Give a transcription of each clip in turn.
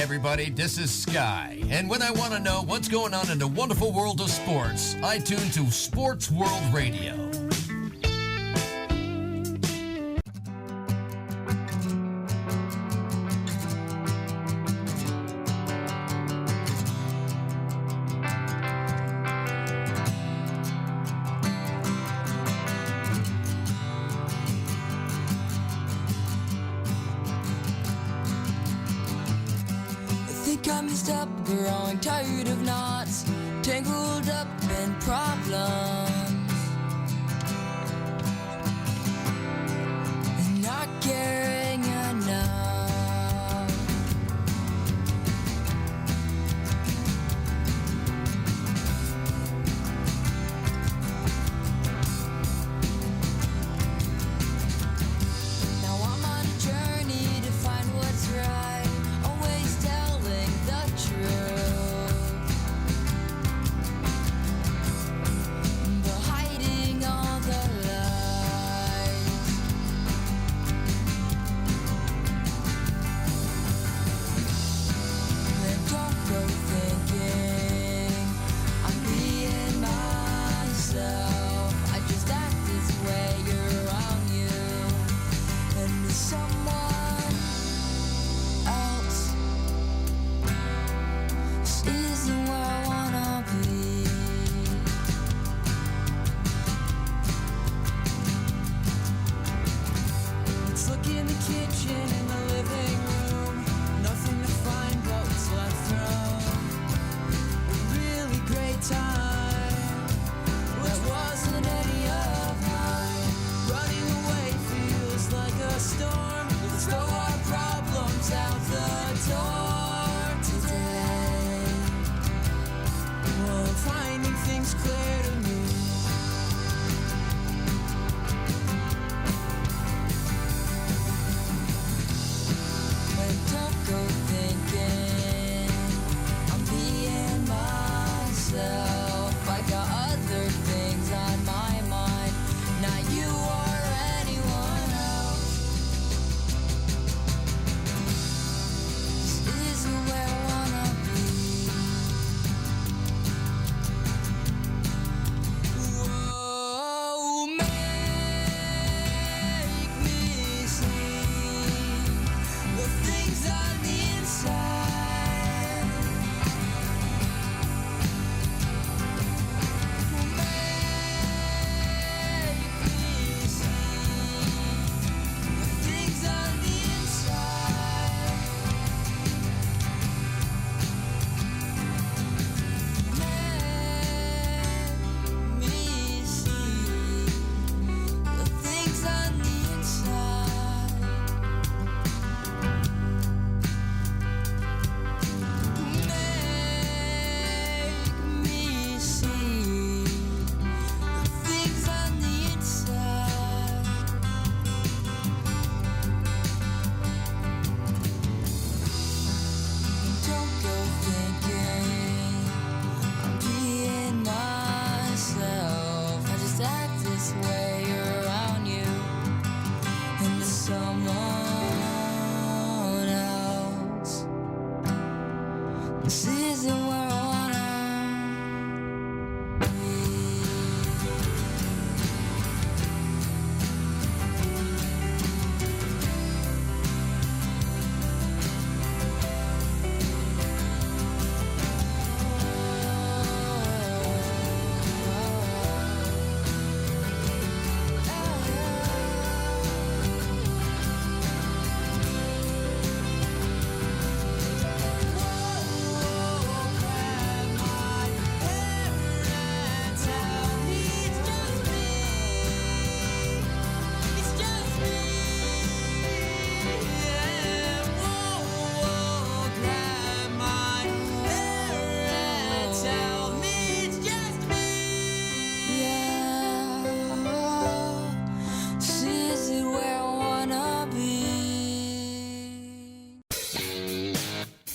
everybody, this is Sky. And when I want to know what's going on in the wonderful world of sports, I tune to Sports World Radio. Growing tired of knots, tangled up in problems, and not caring enough. Now I'm on a journey to find what's right, always telling the truth.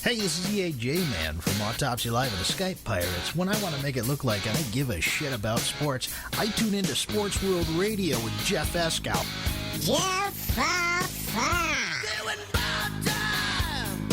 Hey, this is EAJ Man from Autopsy Live and the Skype Pirates. When I want to make it look like I give a shit about sports, I tune into Sports World Radio with Jeff Escow. Jeff, Doing about time.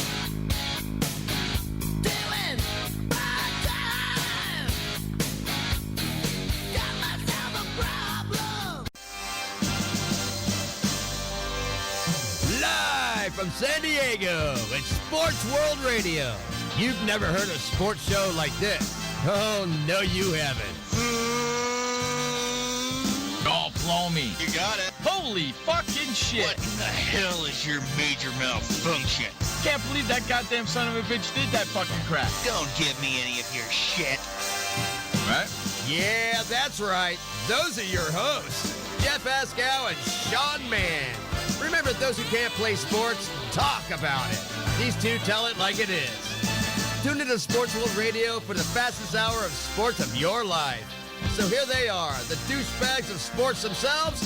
from San Diego. It's Sports World Radio. You've never heard a sports show like this. Oh, no, you haven't. Oh, blow me. You got it. Holy fucking shit. What the hell is your major malfunction? Can't believe that goddamn son of a bitch did that fucking crap. Don't give me any of your shit. Right? Yeah, that's right. Those are your hosts, Jeff Escow and Sean Mann. Remember, those who can't play sports, talk about it. These two tell it like it is. Tune into Sports World Radio for the fastest hour of sports of your life. So here they are, the douchebags of sports themselves,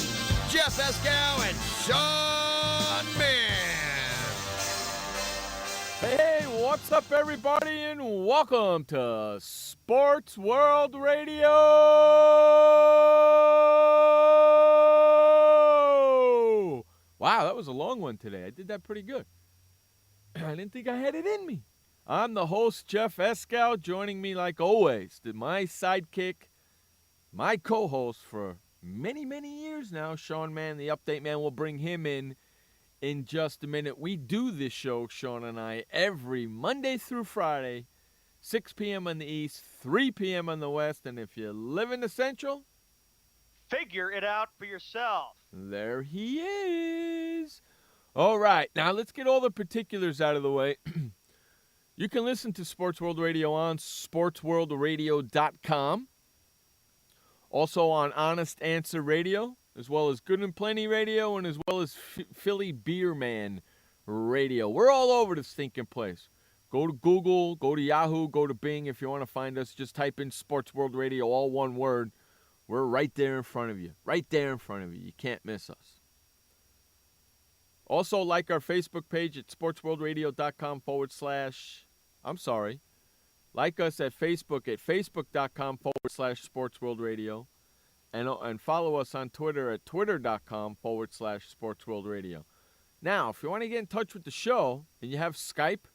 Jeff Escow and Sean Mann. Hey, what's up, everybody, and welcome to Sports World Radio. Wow, that was a long one today. I did that pretty good. I didn't think I had it in me. I'm the host, Jeff Escow. Joining me, like always, my sidekick, my co-host for many, many years now, Sean Mann, the Update Man. We'll bring him in just a minute. We do this show, Sean and I, every Monday through Friday, 6 p.m. on the East, 3 p.m. on the West. And if you live in the Central, figure it out for yourself. There he is. All right, now let's get all the particulars out of the way. You can listen to Sports World Radio on SportsWorldRadio.com. Also on Honest Answer Radio, as well as Good and Plenty Radio, and as well as Philly Beer Man Radio. We're all over the stinking place. Go to Google, go to Yahoo, go to Bing if you want to find us. Just type in Sports World Radio, all one word. We're right there in front of you. Right there in front of you. You can't miss us. Also, like our Facebook page at sportsworldradio.com Like us at Facebook at facebook.com/sportsworldradio. And follow us on Twitter at twitter.com/sportsworldradio. Now, if you want to get in touch with the show and you have Skype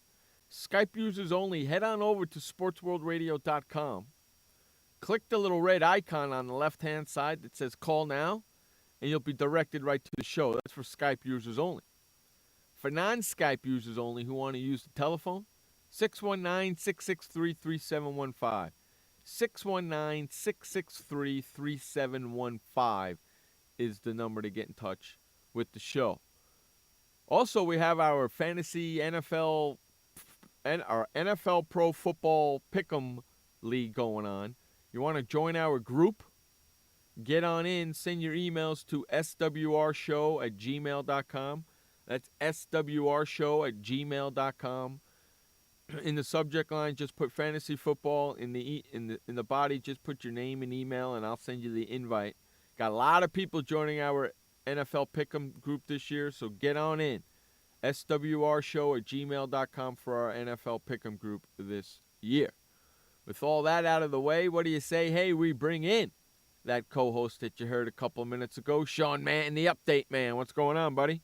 users only, head on over to sportsworldradio.com. Click the little red icon on the left-hand side that says Call Now, and you'll be directed right to the show. That's for Skype users only. For non-Skype users only who want to use the telephone, 619-663-3715. 619-663-3715 is the number to get in touch with the show. Also, we have our fantasy NFL and our NFL Pro Football Pick'em League going on. You want to join our group? Get on in. Send your emails to swrshow@gmail.com. That's swrshow@gmail.com. In the subject line, just put fantasy football. In the body, just put your name and email, and I'll send you the invite. Got a lot of people joining our NFL Pick'em group this year, so get on in. swrshow@gmail.com for our NFL Pick'em group this year. With all that out of the way, what do you say? Hey, we bring in that co-host that you heard a couple of minutes ago, Sean Mann, the Update Man. What's going on, buddy?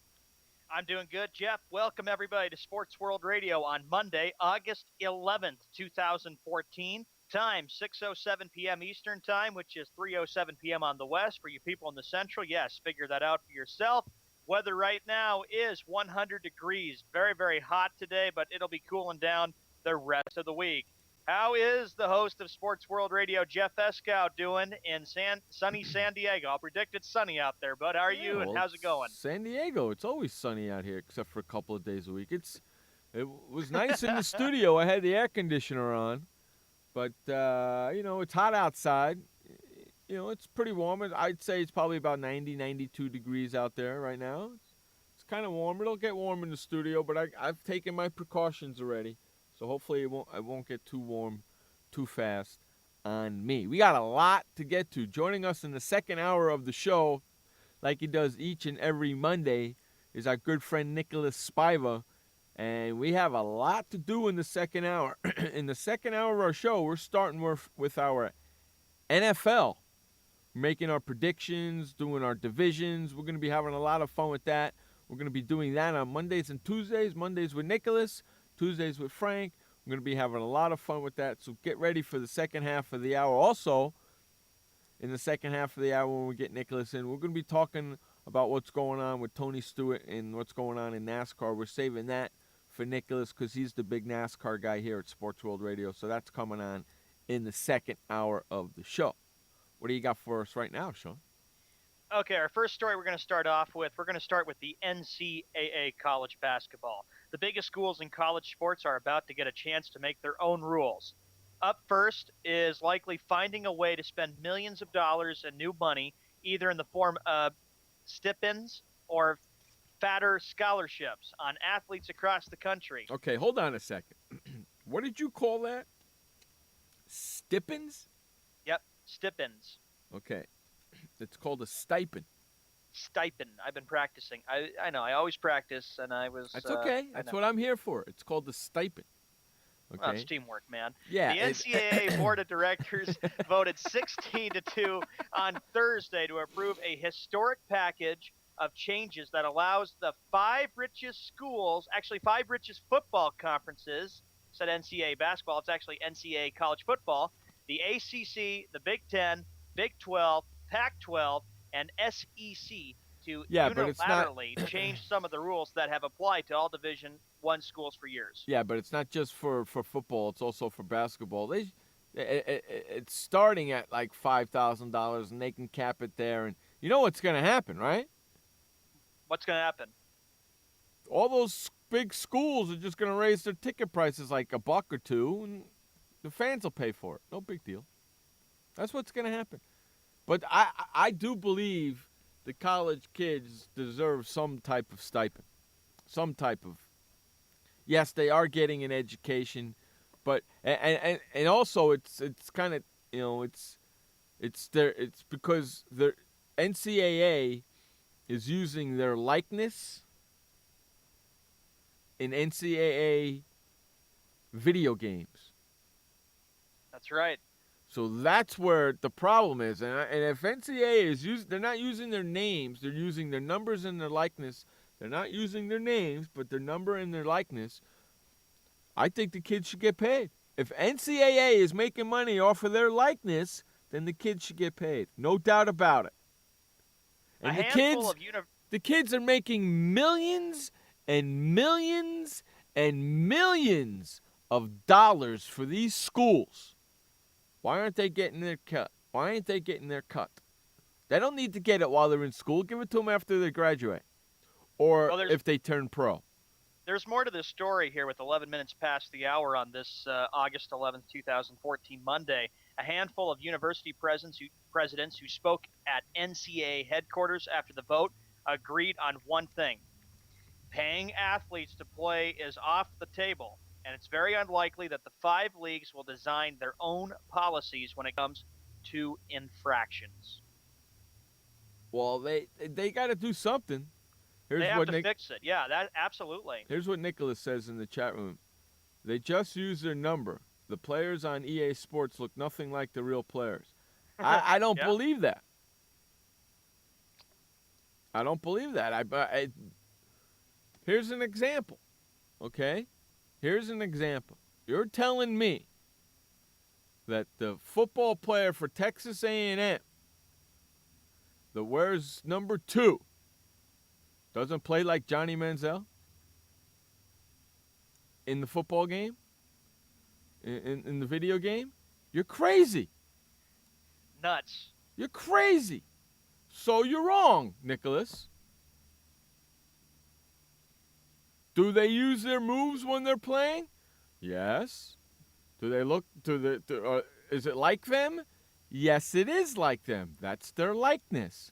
I'm doing good, Jeff. Welcome, everybody, to Sports World Radio on Monday, August 11th, 2014. Time, 6:07 p.m. Eastern Time, which is 3:07 p.m. on the West. For you people in the Central, yes, figure that out for yourself. Weather right now is 100 degrees. Very, very hot today, but it'll be cooling down the rest of the week. How is the host of Sports World Radio, Jeff Escow, doing in sunny San Diego? I'll predict it's sunny out there, bud. How are you, and how's it going? San Diego, it's always sunny out here, except for a couple of days a week. It was nice in the studio. I had the air conditioner on, but, it's hot outside. It's pretty warm. I'd say it's probably about 90, 92 degrees out there right now. It's kind of warm. It'll get warm in the studio, but I've taken my precautions already. So hopefully it won't get too warm too fast on me. We got a lot to get to. Joining us in the second hour of the show, like he does each and every Monday, is our good friend Nicholas Spiva. And we have a lot to do in the second hour. In the second hour of our show, we're starting with our NFL. Making our predictions, doing our divisions. We're going to be having a lot of fun with that. We're going to be doing that on Mondays and Tuesdays. Mondays with Nicholas. Tuesdays with Frank. We're going to be having a lot of fun with that, so get ready for the second half of the hour. Also, in the second half of the hour when we get Nicholas in, we're going to be talking about what's going on with Tony Stewart and what's going on in NASCAR. We're saving that for Nicholas because he's the big NASCAR guy here at Sports World Radio. So that's coming on in the second hour of the show. What do you got for us right now, Sean? Okay, our first story we're going to start off with, we're going to start with the NCAA college basketball. The biggest schools in college sports are about to get a chance to make their own rules. Up first is likely finding a way to spend millions of dollars in new money, either in the form of stipends or fatter scholarships on athletes across the country. Okay, hold on a second. What did you call that? Stipends? Yep, stipends. Okay. It's called a stipend. Stipend. I've been practicing. I know. I always practice, and I was. That's okay. That's what I'm here for. It's called the stipend. Okay. Well, it's teamwork, man. Yeah. The NCAA Board of Directors voted 16-2 on Thursday to approve a historic package of changes that allows the five richest football conferences, said NCAA basketball, it's actually NCAA college football, the ACC, the Big Ten, Big 12, Pac-12, and SEC to unilaterally change some of the rules that have applied to all Division I schools for years. Yeah, but it's not just for football. It's also for basketball. It's starting at like $5,000, and they can cap it there. And you know what's going to happen, right? What's going to happen? All those big schools are just going to raise their ticket prices like $1 or $2, and the fans will pay for it. No big deal. That's what's going to happen. But I do believe the college kids deserve some type of stipend, some type of. Yes, they are getting an education, but and also it's kind of it's because the NCAA is using their likeness in NCAA video games. That's right. So that's where the problem is. And if NCAA is they're not using their names, they're using their numbers and their likeness. They're not using their names, but their number and their likeness. I think the kids should get paid. If NCAA is making money off of their likeness, then the kids should get paid. No doubt about it. And the kids are making millions and millions and millions of dollars for these schools. Why aren't they getting their cut? Why aren't they getting their cut? They don't need to get it while they're in school. Give it to them after they graduate or if they turn pro. There's more to this story here with 11 minutes past the hour on this August 11th, 2014 Monday. A handful of university presidents who spoke at NCAA headquarters after the vote agreed on one thing. Paying athletes to play is off the table, and it's very unlikely that the five leagues will design their own policies when it comes to infractions. Well, they got to do something. They have to fix it. Yeah, that absolutely. Here's what Nicholas says in the chat room. They just use their number. The players on EA Sports look nothing like the real players. I don't believe that. I don't believe that. Here's an example, okay? Here's an example. You're telling me that the football player for Texas A&M that wears number 2 doesn't play like Johnny Manziel in the football game? In the video game? You're crazy. Nuts. You're crazy. So you're wrong, Nicholas. Do they use their moves when they're playing? Yes. Do they look is it like them? Yes, it is like them. That's their likeness.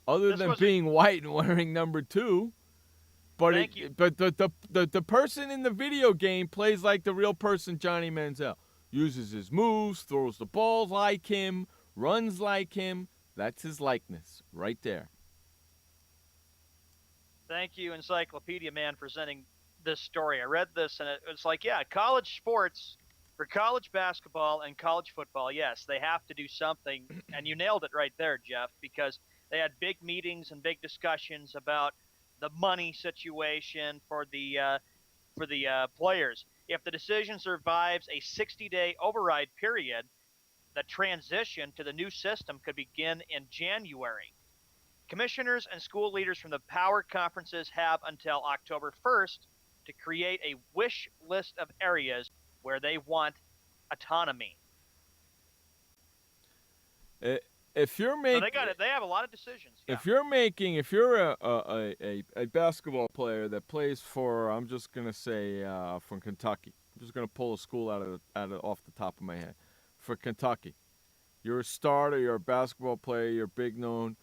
Other than being white and wearing number 2, but the person in the video game plays like the real person, Johnny Manziel. Uses his moves, throws the balls like him, runs like him. That's his likeness right there. Thank you, Encyclopedia Man, for sending this story. I read this, and it's like, yeah, college sports, for college basketball and college football, yes, they have to do something. And you nailed it right there, Jeff, because they had big meetings and big discussions about the money situation for the players. If the decision survives a 60-day override period, the transition to the new system could begin in January. Commissioners and school leaders from the power conferences have until October 1st to create a wish list of areas where they want autonomy. If you're making, So they have a lot of decisions. If you're a basketball player that plays for, I'm just gonna say from Kentucky. I'm just gonna pull a school out of off the top of my head. For Kentucky, you're a starter. You're a basketball player. You're big known.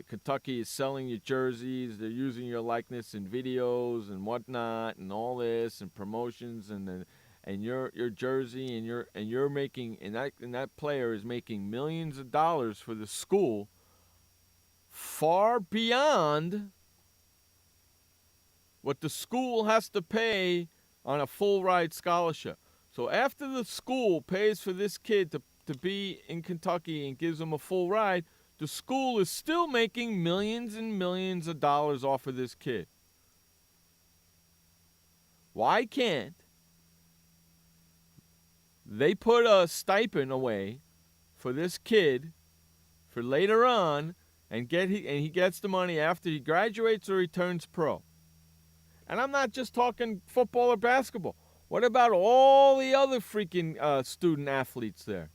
Kentucky is selling your jerseys. They're using your likeness in videos and whatnot, and all this and promotions and your jersey and you're making and that player is making millions of dollars for the school, far beyond what the school has to pay on a full ride scholarship. So after the school pays for this kid to be in Kentucky and gives him a full ride, the school is still making millions and millions of dollars off of this kid. Why can't they put a stipend away for this kid for later on and he gets the money after he graduates or he turns pro? And I'm not just talking football or basketball. What about all the other freaking student athletes there?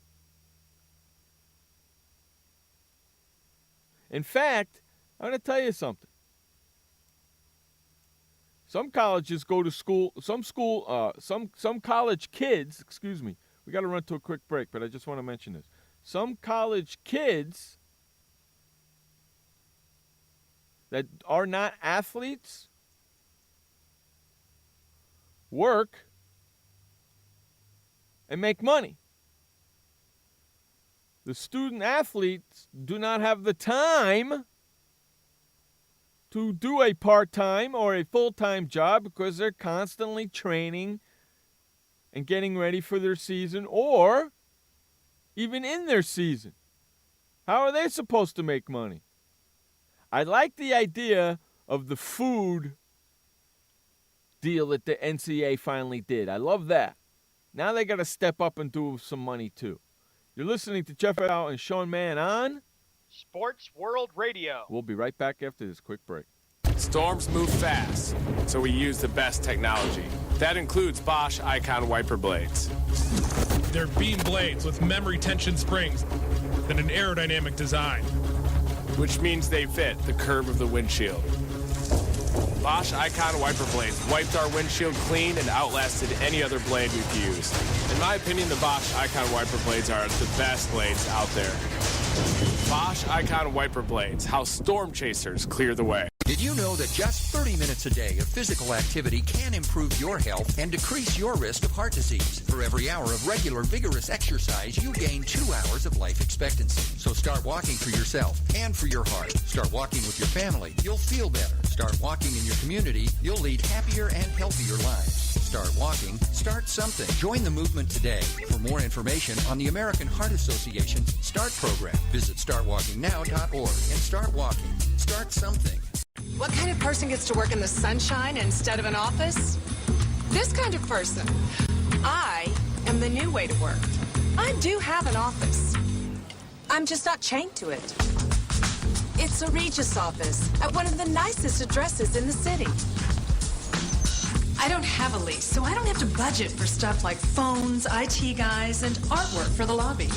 In fact, I'm going to tell you something. Some colleges go to school, some college kids, excuse me, we got to run to a quick break, but I just want to mention this. Some college kids that are not athletes work and make money. The student athletes do not have the time to do a part-time or a full-time job because they're constantly training and getting ready for their season or even in their season. How are they supposed to make money? I like the idea of the food deal that the NCAA finally did. I love that. Now they got to step up and do some money too. You're listening to Jeff Al and Sean Mann on Sports World Radio. We'll be right back after this quick break. Storms move fast, so we use the best technology. That includes Bosch Icon wiper blades. They're beam blades with memory tension springs and an aerodynamic design, which means they fit the curve of the windshield. Bosch Icon wiper blades wiped our windshield clean and outlasted any other blade we've used. In my opinion, the Bosch Icon wiper blades are the best blades out there. Bosch Icon wiper blades, how storm chasers clear the way. Did you know that just 30 minutes a day of physical activity can improve your health and decrease your risk of heart disease? For every hour of regular, vigorous exercise, you gain 2 hours of life expectancy. So start walking for yourself and for your heart. Start walking with your family. You'll feel better. Start walking in your community. You'll lead happier and healthier lives. Start walking. Start something. Join the movement today. For more information on the American Heart Association START program, visit startwalkingnow.org and start walking. Start something. What kind of person gets to work in the sunshine instead of an office? This kind of person. I am the new way to work. I do have an office. I'm just not chained to it. It's a Regis office at one of the nicest addresses in the city. I don't have a lease, so I don't have to budget for stuff like phones, IT guys, and artwork for the lobby.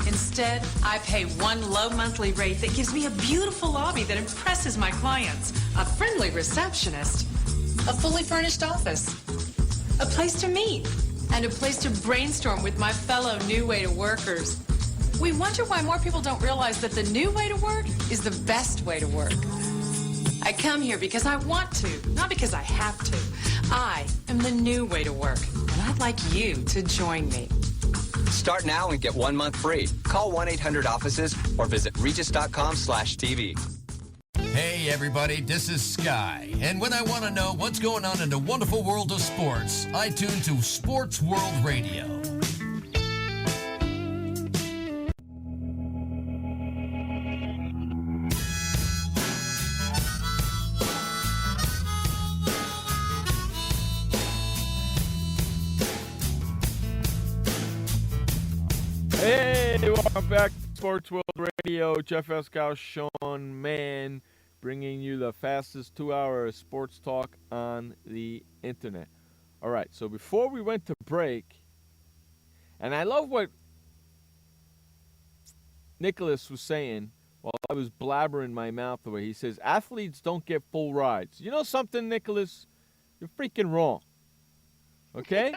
Instead, I pay one low monthly rate that gives me a beautiful lobby that impresses my clients, a friendly receptionist, a fully furnished office, a place to meet, and a place to brainstorm with my fellow New Way to Workers. We wonder why more people don't realize that the new way to work is the best way to work. I come here because I want to, not because I have to. I am the new way to work, and I'd like you to join me. Start now and get 1 month free. Call 1-800-OFFICES or visit regis.com/TV. Hey everybody, this is Sky. And when I want to know what's going on in the wonderful world of sports, I tune to Sports World Radio. Hey, welcome back Sports World Radio, Jeff Escow, Sean Mann, bringing you the fastest 2-hour sports talk on the internet. All right, so before we went to break, and I love what Nicholas was saying while I was blabbering my mouth away. He says, athletes don't get full rides. You know something, Nicholas? You're freaking wrong. Okay?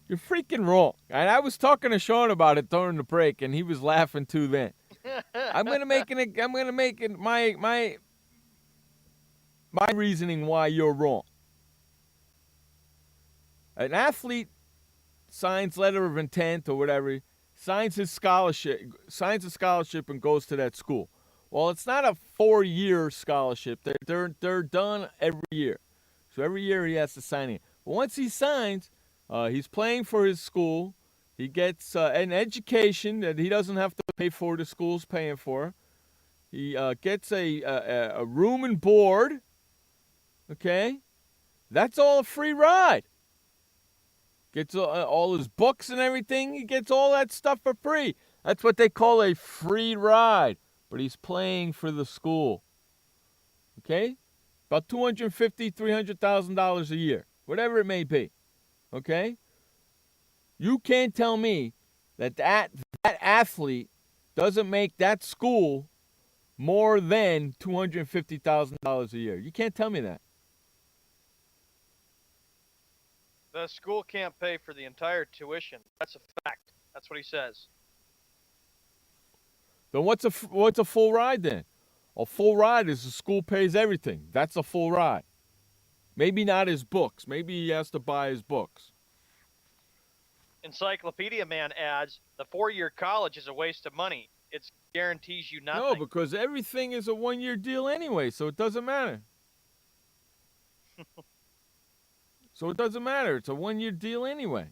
You're freaking wrong. And I was talking to Sean about it during the break, and he was laughing too then. I'm gonna make it my reasoning why you're wrong. An athlete signs letter of intent or whatever, signs a scholarship and goes to that school. Well, it's not a 4-year scholarship. They're done every year. So every year he has to sign it. But once he signs, he's playing for his school. He gets an education that he doesn't have to pay for. The school's paying for. He gets a room and board. Okay? That's all a free ride. Gets all his books and everything. He gets all that stuff for free. That's what they call a free ride. But he's playing for the school. Okay? About $250,000, $300,000 a year. Whatever it may be. Okay? You can't tell me that athlete doesn't make that school more than $250,000 a year. You can't tell me that. The school can't pay for the entire tuition. That's a fact. That's what he says. Then what's a full ride then? A full ride is the school pays everything. That's a full ride. Maybe not his books. Maybe he has to buy his books. Encyclopedia Man adds, the 4-year college is a waste of money. It guarantees you nothing. No, because everything is a 1-year deal anyway, so it doesn't matter. So it doesn't matter. It's a 1-year deal anyway.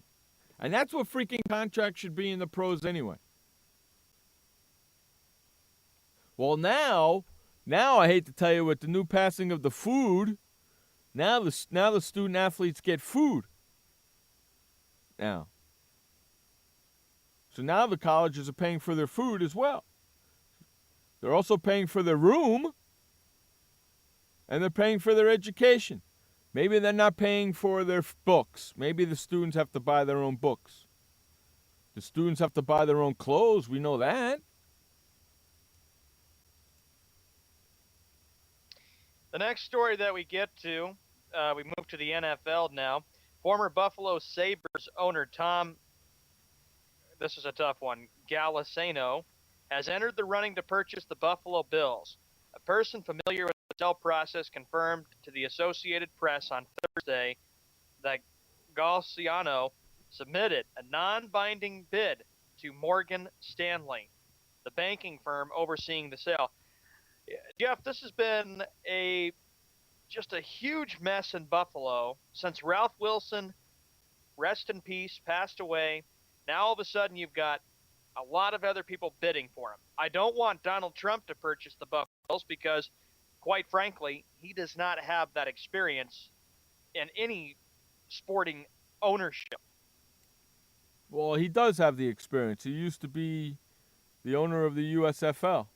And that's what freaking contracts should be in the pros anyway. Well, now I hate to tell you, with the new passing of the food, now the student athletes get food. Now. So now the colleges are paying for their food as well. They're also paying for their room, and they're paying for their education. Maybe they're not paying for their books. Maybe the students have to buy their own books. The students have to buy their own clothes. We know that. The next story that we get to, we move to the NFL now. Former Buffalo Sabres owner Tom, this is a tough one, Galasano, has entered the running to purchase the Buffalo Bills. A person familiar with the sale process confirmed to the Associated Press on Thursday that Galasano submitted a non-binding bid to Morgan Stanley, the banking firm overseeing the sale. Jeff, this has been just a huge mess in Buffalo since Ralph Wilson, rest in peace, passed away. Now all of a sudden you've got a lot of other people bidding for him. I don't want Donald Trump to purchase the Buffalo Bills because, quite frankly, he does not have that experience in any sporting ownership. Well, he does have the experience. He used to be the owner of the USFL.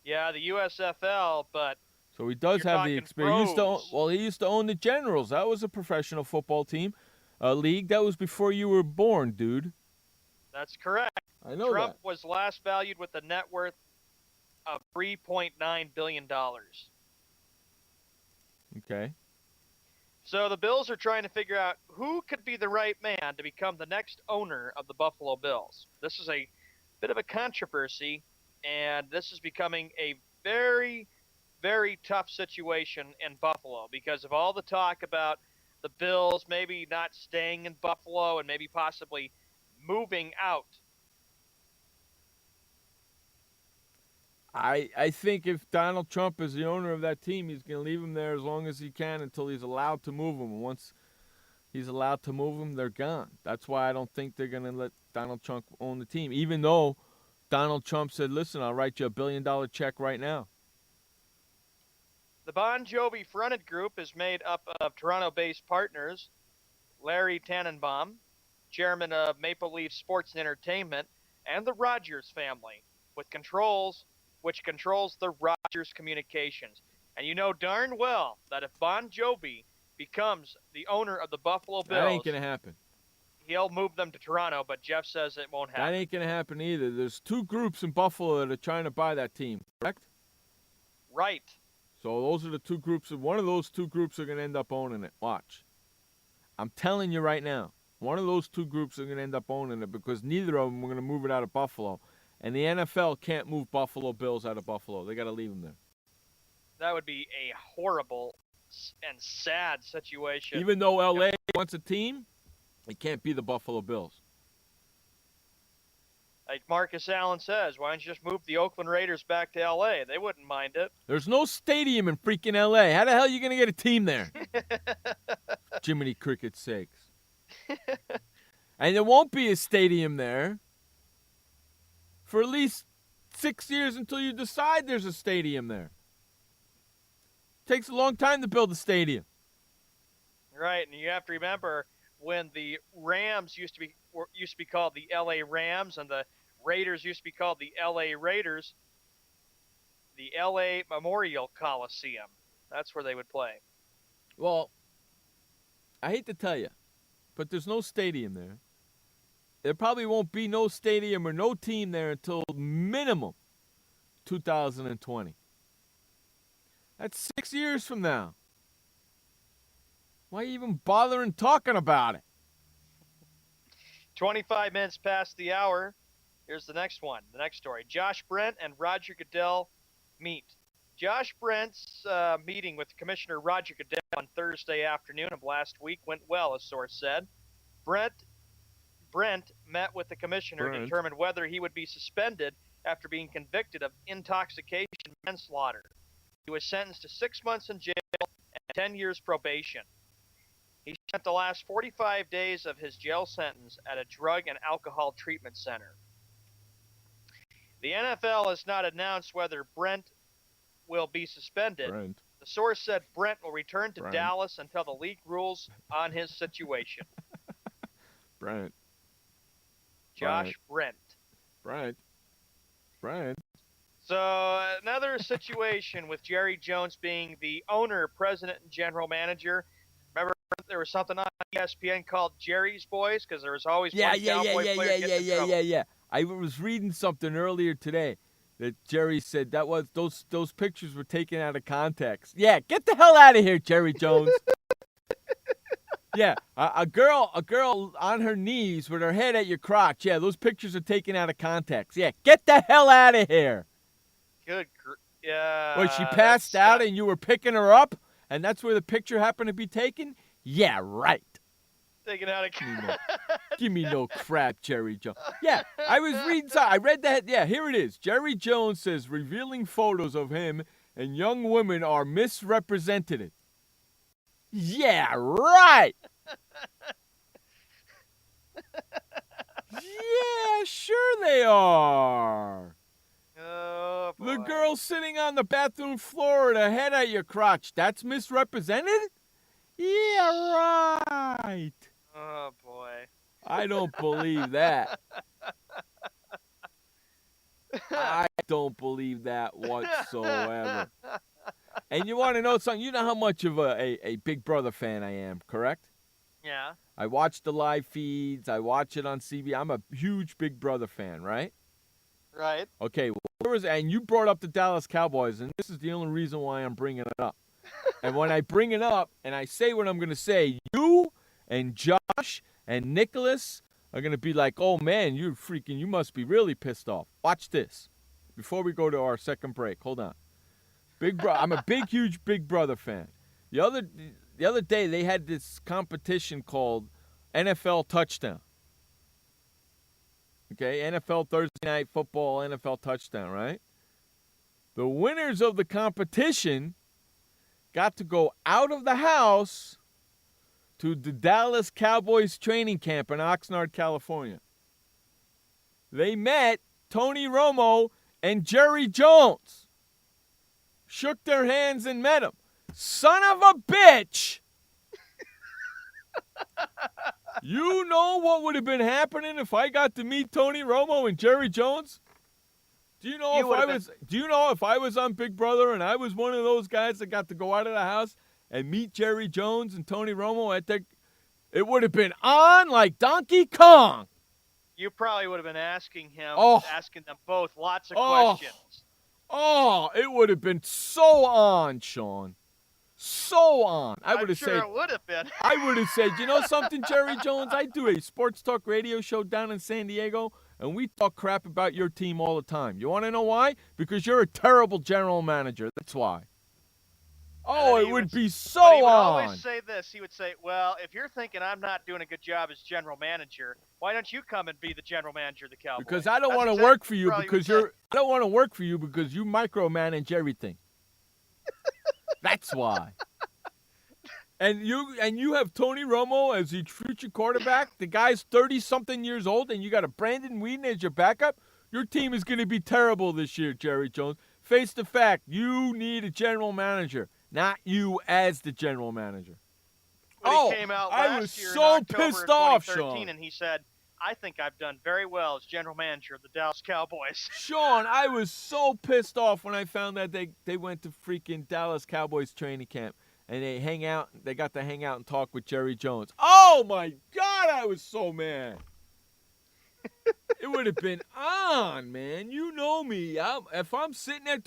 Yeah, the USFL, but so he does have the experience. He used to own the Generals. That was a professional football team, league. That was before you were born, dude. That's correct. I know Trump that. was last valued with a net worth of $3.9 billion. Okay. So the Bills are trying to figure out who could be the right man to become the next owner of the Buffalo Bills. This is a bit of a controversy, and this is becoming a very, very tough situation in Buffalo because of all the talk about the Bills maybe not staying in Buffalo and maybe possibly moving out. I think if Donald Trump is the owner of that team, he's going to leave them there as long as he can until he's allowed to move them. Once he's allowed to move them, they're gone. That's why I don't think they're going to let Donald Trump own the team, even though Donald Trump said, listen, I'll write you $1 billion check right now. The Bon Jovi fronted group is made up of Toronto-based partners, Larry Tannenbaum, chairman of Maple Leaf Sports and Entertainment, and the Rogers family, which controls the Rogers Communications. And you know darn well that if Bon Jovi becomes the owner of the Buffalo Bills, That ain't going to happen. He'll move them to Toronto, but Jeff says it won't happen. That ain't going to happen either. There's two groups in Buffalo that are trying to buy that team, correct? Right. So those are the two groups. One of those two groups are going to end up owning it. Watch. I'm telling you right now, one of those two groups are going to end up owning it because neither of them are going to move it out of Buffalo. And the NFL can't move Buffalo Bills out of Buffalo. They got to leave them there. That would be a horrible and sad situation. Even though LA wants a team, it can't be the Buffalo Bills. Like Marcus Allen says, why don't you just move the Oakland Raiders back to L.A.? They wouldn't mind it. There's no stadium in freaking L.A. How the hell are you going to get a team there? Jiminy Cricket's sakes. And there won't be a stadium there for at least 6 years until you decide there's a stadium there. Takes a long time to build a stadium. Right, and you have to remember when the Rams used to be called the L.A. Rams and the Raiders used to be called the L.A. Raiders, the L.A. Memorial Coliseum. That's where they would play. Well, I hate to tell you, but there's no stadium there. There probably won't be no stadium or no team there until minimum 2020. That's 6 years from now. Why even bothering talking about it? 25 minutes past the hour. Here's the next one, the next story. Josh Brent and Roger Goodell meet. Josh Brent's meeting with Commissioner Roger Goodell on Thursday afternoon of last week went well, a source said. Brent met with the commissioner to determine whether he would be suspended after being convicted of intoxication manslaughter. He was sentenced to 6 months in jail and 10 years probation. He spent the last 45 days of his jail sentence at a drug and alcohol treatment center. The NFL has not announced whether Brent will be suspended. The source said Brent will return to Dallas until the league rules on his situation. Josh Brent. So another situation with Jerry Jones being the owner, president, and general manager. Remember there was something on ESPN called Jerry's Boys because there was always one Cowboy player getting in trouble. Yeah. I was reading something earlier today that Jerry said that was those pictures were taken out of context. Yeah, get the hell out of here, Jerry Jones. Yeah, a girl on her knees with her head at your crotch. Yeah, those pictures are taken out of context. Yeah, get the hell out of here. Yeah. Well, she passed out and you were picking her up, and that's where the picture happened to be taken? Yeah, right. Taken out of context. Give me no crap, Jerry Jones. Yeah, I was reading something. I read that. Yeah, here it is. Jerry Jones says revealing photos of him and young women are misrepresented. Yeah, right. Yeah, sure they are. Oh, boy. The girl sitting on the bathroom floor with her head at your crotch, that's misrepresented? Yeah, right. Oh, boy. I don't believe that. I don't believe that whatsoever. And you want to know something? You know how much of a Big Brother fan I am, correct? Yeah. I watch the live feeds. I watch it on CB. I'm a huge Big Brother fan, right? Right. Okay, and you brought up the Dallas Cowboys, and this is the only reason why I'm bringing it up. And when I bring it up and I say what I'm going to say, you and Josh and Nicholas are going to be like, oh, man, you must be really pissed off. Watch this. Before we go to our second break, hold on. I'm a huge Big Brother fan. The other day, they had this competition called NFL Touchdown. Okay, NFL Thursday Night Football, NFL Touchdown, right? The winners of the competition got to go out of the house to the Dallas Cowboys training camp in Oxnard, California. They met Tony Romo and Jerry Jones. Shook their hands and met him. Son of a bitch! You know what would have been happening if I got to meet Tony Romo and Jerry Jones? Do you know if I was on Big Brother and I was one of those guys that got to go out of the house and meet Jerry Jones and Tony Romo it would have been on like Donkey Kong. You probably would have been asking them both lots of questions. Oh, it would have been so on, Sean. So on. I would have said it would have been. I would have said, you know something, Jerry Jones? I do a sports talk radio show down in San Diego, and we talk crap about your team all the time. You want to know why? Because you're a terrible general manager. That's why. Oh, it would be so on. He would always say this. He would say, well, if you're thinking I'm not doing a good job as general manager, why don't you come and be the general manager of the Cowboys? Because I don't want to work for you because I don't want to work for you because you micromanage everything. That's why. And you have Tony Romo as your future quarterback. The guy's 30-something years old, and you got a Brandon Whedon as your backup. Your team is going to be terrible this year, Jerry Jones. Face the fact, you need a general manager, not you as the general manager. When he came out last year in October of 2013, and he said, I think I've done very well as general manager of the Dallas Cowboys. Sean, I was so pissed off when I found that they went to freaking Dallas Cowboys training camp and they got to hang out and talk with Jerry Jones. Oh my God, I was so mad. It would have been on, man. You know me. If I'm sitting there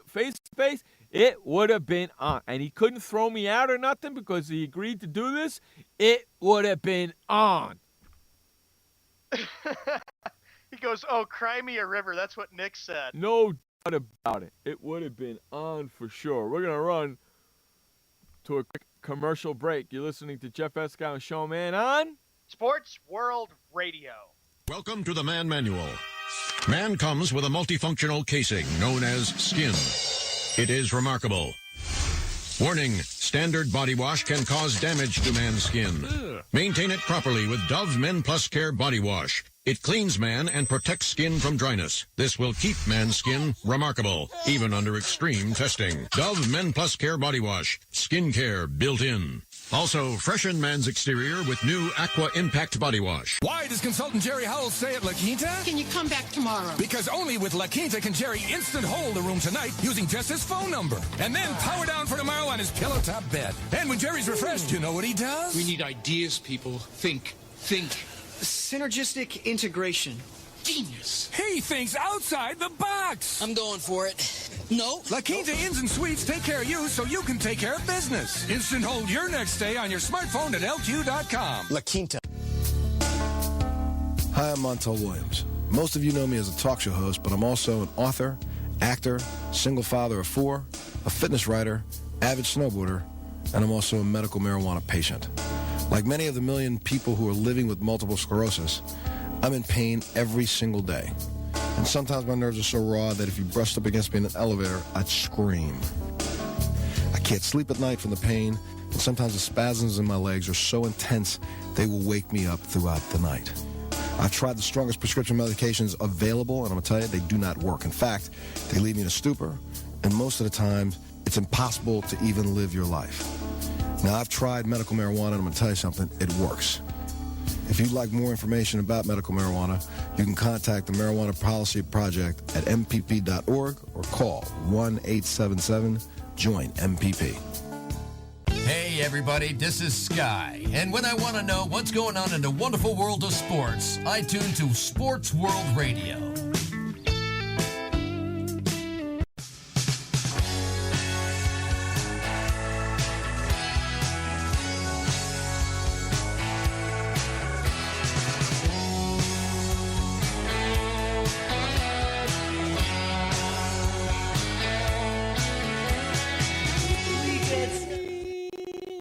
face to face, it would have been on. And he couldn't throw me out or nothing because he agreed to do this. It would have been on. He goes, oh, cry me a river. That's what Nick said. No doubt about it. It would have been on for sure. We're going to run to a quick commercial break. You're listening to Jeff Escow and Sean Man on Sports World Radio. Welcome to the Man Manual. Man comes with a multifunctional casing known as skin. It is remarkable. Warning, standard body wash can cause damage to man's skin. Maintain it properly with Dove Men Plus Care Body Wash. It cleans man and protects skin from dryness. This will keep man's skin remarkable, even under extreme testing. Dove Men Plus Care Body Wash. Skin care built in. Also, freshen man's exterior with new Aqua Impact Body Wash. Why does consultant Jerry Howell stay at La Quinta? Can you come back tomorrow? Because only with La Quinta can Jerry instant hold the room tonight using just his phone number. And then power down for tomorrow on his pillow top bed. And when Jerry's refreshed, you know what he does? We need ideas, people. Think. Synergistic integration. Genius. He thinks outside the box. I'm going for it. No. La Quinta Inns and Suites take care of you so you can take care of business. Instant hold your next stay on your smartphone at LQ.com. La Quinta. Hi, I'm Montel Williams. Most of you know me as a talk show host, but I'm also an author, actor, single father of 4, a fitness writer, avid snowboarder, and I'm also a medical marijuana patient. Like many of the million people who are living with multiple sclerosis, I'm in pain every single day. And sometimes my nerves are so raw that if you brushed up against me in an elevator, I'd scream. I can't sleep at night from the pain, and sometimes the spasms in my legs are so intense they will wake me up throughout the night. I've tried the strongest prescription medications available, and I'm going to tell you, they do not work. In fact, they leave me in a stupor, and most of the time, it's impossible to even live your life. Now, I've tried medical marijuana, and I'm going to tell you something, it works. If you'd like more information about medical marijuana, you can contact the Marijuana Policy Project at mpp.org or call 1-877-JOIN-MPP. Hey everybody, this is Sky, and when I want to know what's going on in the wonderful world of sports, I tune to Sports World Radio.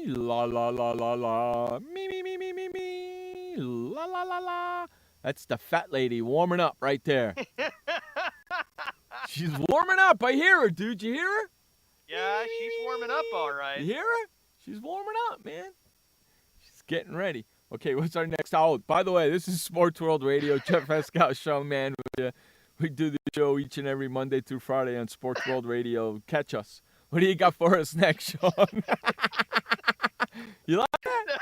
La la la la la. Me. La la la la. That's the fat lady warming up right there. She's warming up. I hear her, dude. You hear her? Yeah, she's warming up all right. You hear her? She's warming up, man. She's getting ready. Okay, what's our next? Oh, by the way, this is Sports World Radio. Jeff Escow Show, man. We do the show each and every Monday through Friday on Sports World Radio. Catch us. What do you got for us next, Sean? You like that?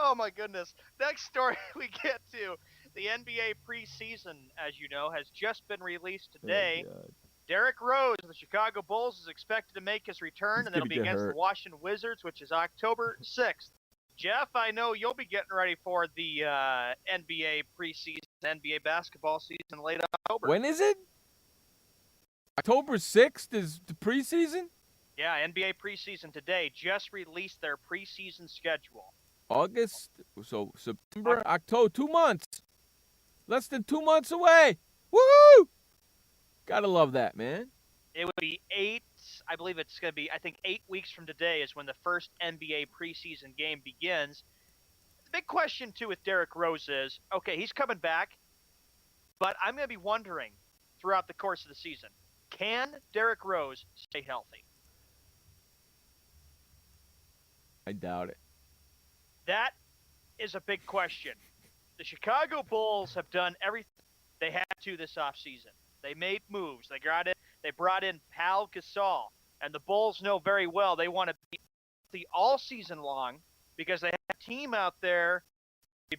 Oh, my goodness. Next story we get to. The NBA preseason, as you know, has just been released today. Derrick Rose of the Chicago Bulls is expected to make his return, and it'll be against the Washington Wizards, which is October 6th. Jeff, I know you'll be getting ready for the NBA preseason, NBA basketball season late October. When is it? October 6th is the preseason? Yeah, NBA preseason today just released their preseason schedule. August, so September, October, 2 months. Less than 2 months away. Woo! Gotta love that, man. It would be 8 weeks from today is when the first NBA preseason game begins. The big question, too, with Derrick Rose is, okay, he's coming back, but I'm going to be wondering throughout the course of the season, can Derrick Rose stay healthy? I doubt it. That is a big question. The Chicago Bulls have done everything they had to this offseason. They made moves. They brought in Pau Gasol, and the Bulls know very well they want to be healthy all season long because they have a team out there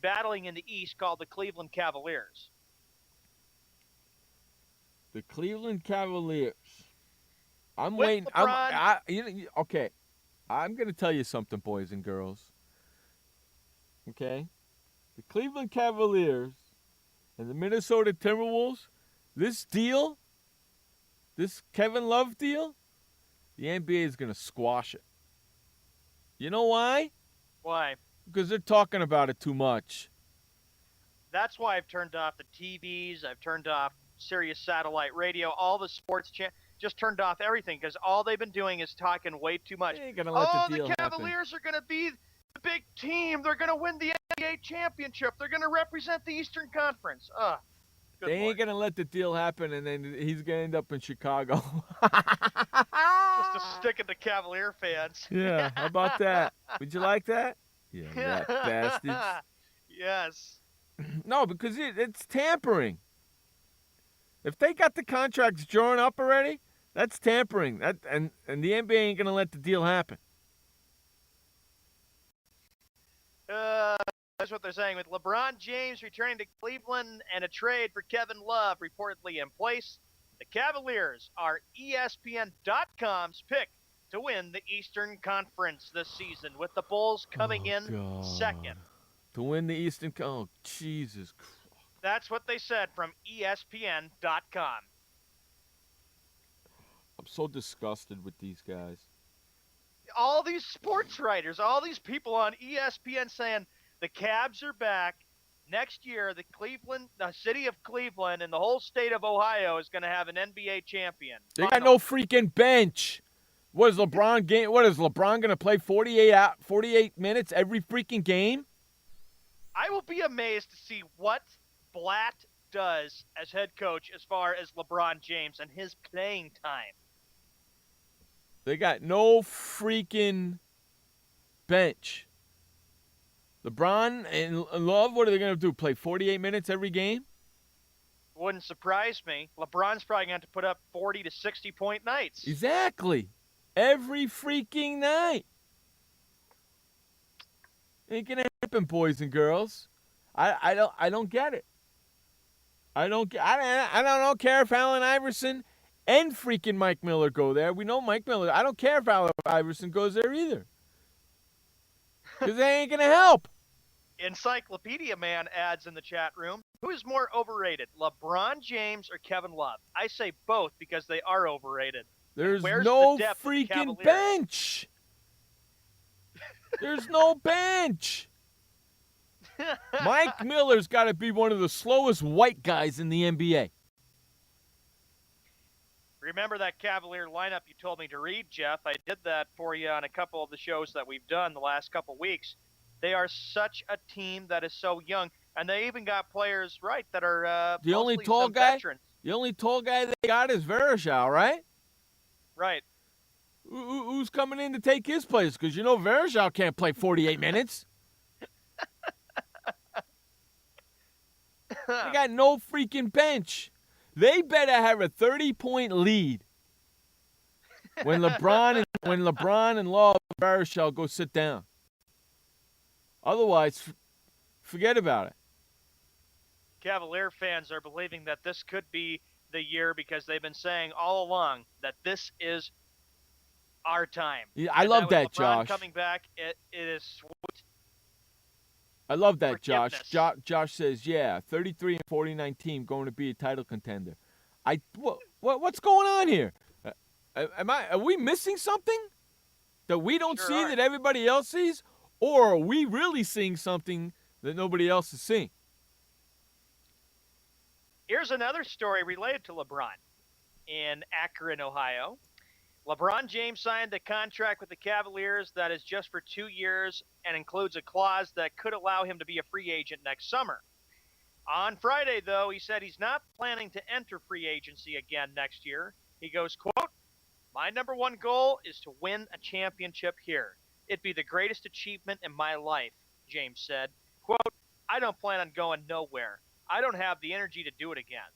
battling in the East called the Cleveland Cavaliers. The Cleveland Cavaliers. I'm With waiting. LeBron. Okay. I'm going to tell you something, boys and girls. Okay? The Cleveland Cavaliers and the Minnesota Timberwolves, this deal, this Kevin Love deal, the NBA is going to squash it. You know why? Why? Because they're talking about it too much. That's why I've turned off the TVs. I've turned off Sirius satellite radio, all the sports just turned off everything because all they've been doing is talking way too much. They ain't gonna let the deal Cavaliers are going to be the big team. They're going to win the NBA championship. They're going to represent the Eastern Conference. They ain't going to let the deal happen, and then he's going to end up in Chicago. Just a stick at the Cavalier fans. Yeah, how about that? Would you like that? Yeah, rat bastards. Yes. No, because it's tampering. If they got the contracts drawn up already, that's tampering. And the NBA ain't going to let the deal happen. That's what they're saying. With LeBron James returning to Cleveland and a trade for Kevin Love reportedly in place, the Cavaliers are ESPN.com's pick to win the Eastern Conference this season, with the Bulls coming in second. To win the Eastern Conference. Oh, Jesus Christ. That's what they said from ESPN.com. I'm so disgusted with these guys. All these sports writers, all these people on ESPN saying the Cavs are back. Next year, the city of Cleveland and the whole state of Ohio is going to have an NBA champion. They got no freaking bench. What is LeBron going to play 48 minutes every freaking game? I will be amazed to see what Blatt does as head coach as far as LeBron James and his playing time. They got no freaking bench. LeBron and Love, what are they going to do? Play 48 minutes every game? Wouldn't surprise me. LeBron's probably going to have to put up 40 to 60-point nights. Exactly. Every freaking night. Ain't going to happen, boys and girls. I don't get it. I don't care if Allen Iverson and freaking Mike Miller go there. We know Mike Miller. I don't care if Allen Iverson goes there either. Because they ain't going to help. Encyclopedia Man adds in the chat room, who is more overrated, LeBron James or Kevin Love? I say both because they are overrated. There's Where's no the depth of the freaking Cavaliers? bench. There's no bench. Mike Miller's got to be one of the slowest white guys in the NBA. Remember that Cavalier lineup you told me to read, Jeff? I did that for you on a couple of the shows that we've done the last couple of weeks. They are such a team that is so young, and they even got players, right, that are The only mostly tall some guy. veterans. The only tall guy they got is Verashal, right? Right. Who's coming in to take his place? Because you know Verashal can't play 48 minutes. They got no freaking bench. They better have a 30-point lead when LeBron and Love and Verashal go sit down. Otherwise, forget about it. Cavalier fans are believing that this could be the year because they've been saying all along that this is our time. Yeah, I And love with that, LeBron Josh. coming back, it is sweet. I love that, Josh. Forgiveness. Josh says, yeah, 33 and 49 team going to be a title contender. What's going on here? Are we missing something that we don't see that everybody else sees, or are we really seeing something that nobody else is seeing? Here's another story related to LeBron in Akron, Ohio. LeBron James signed a contract with the Cavaliers that is just for 2 years and includes a clause that could allow him to be a free agent next summer. On Friday, though, he said he's not planning to enter free agency again next year. He goes, quote, "My number one goal is to win a championship here. It'd be the greatest achievement in my life," James said. Quote, "I don't plan on going nowhere. I don't have the energy to do it again."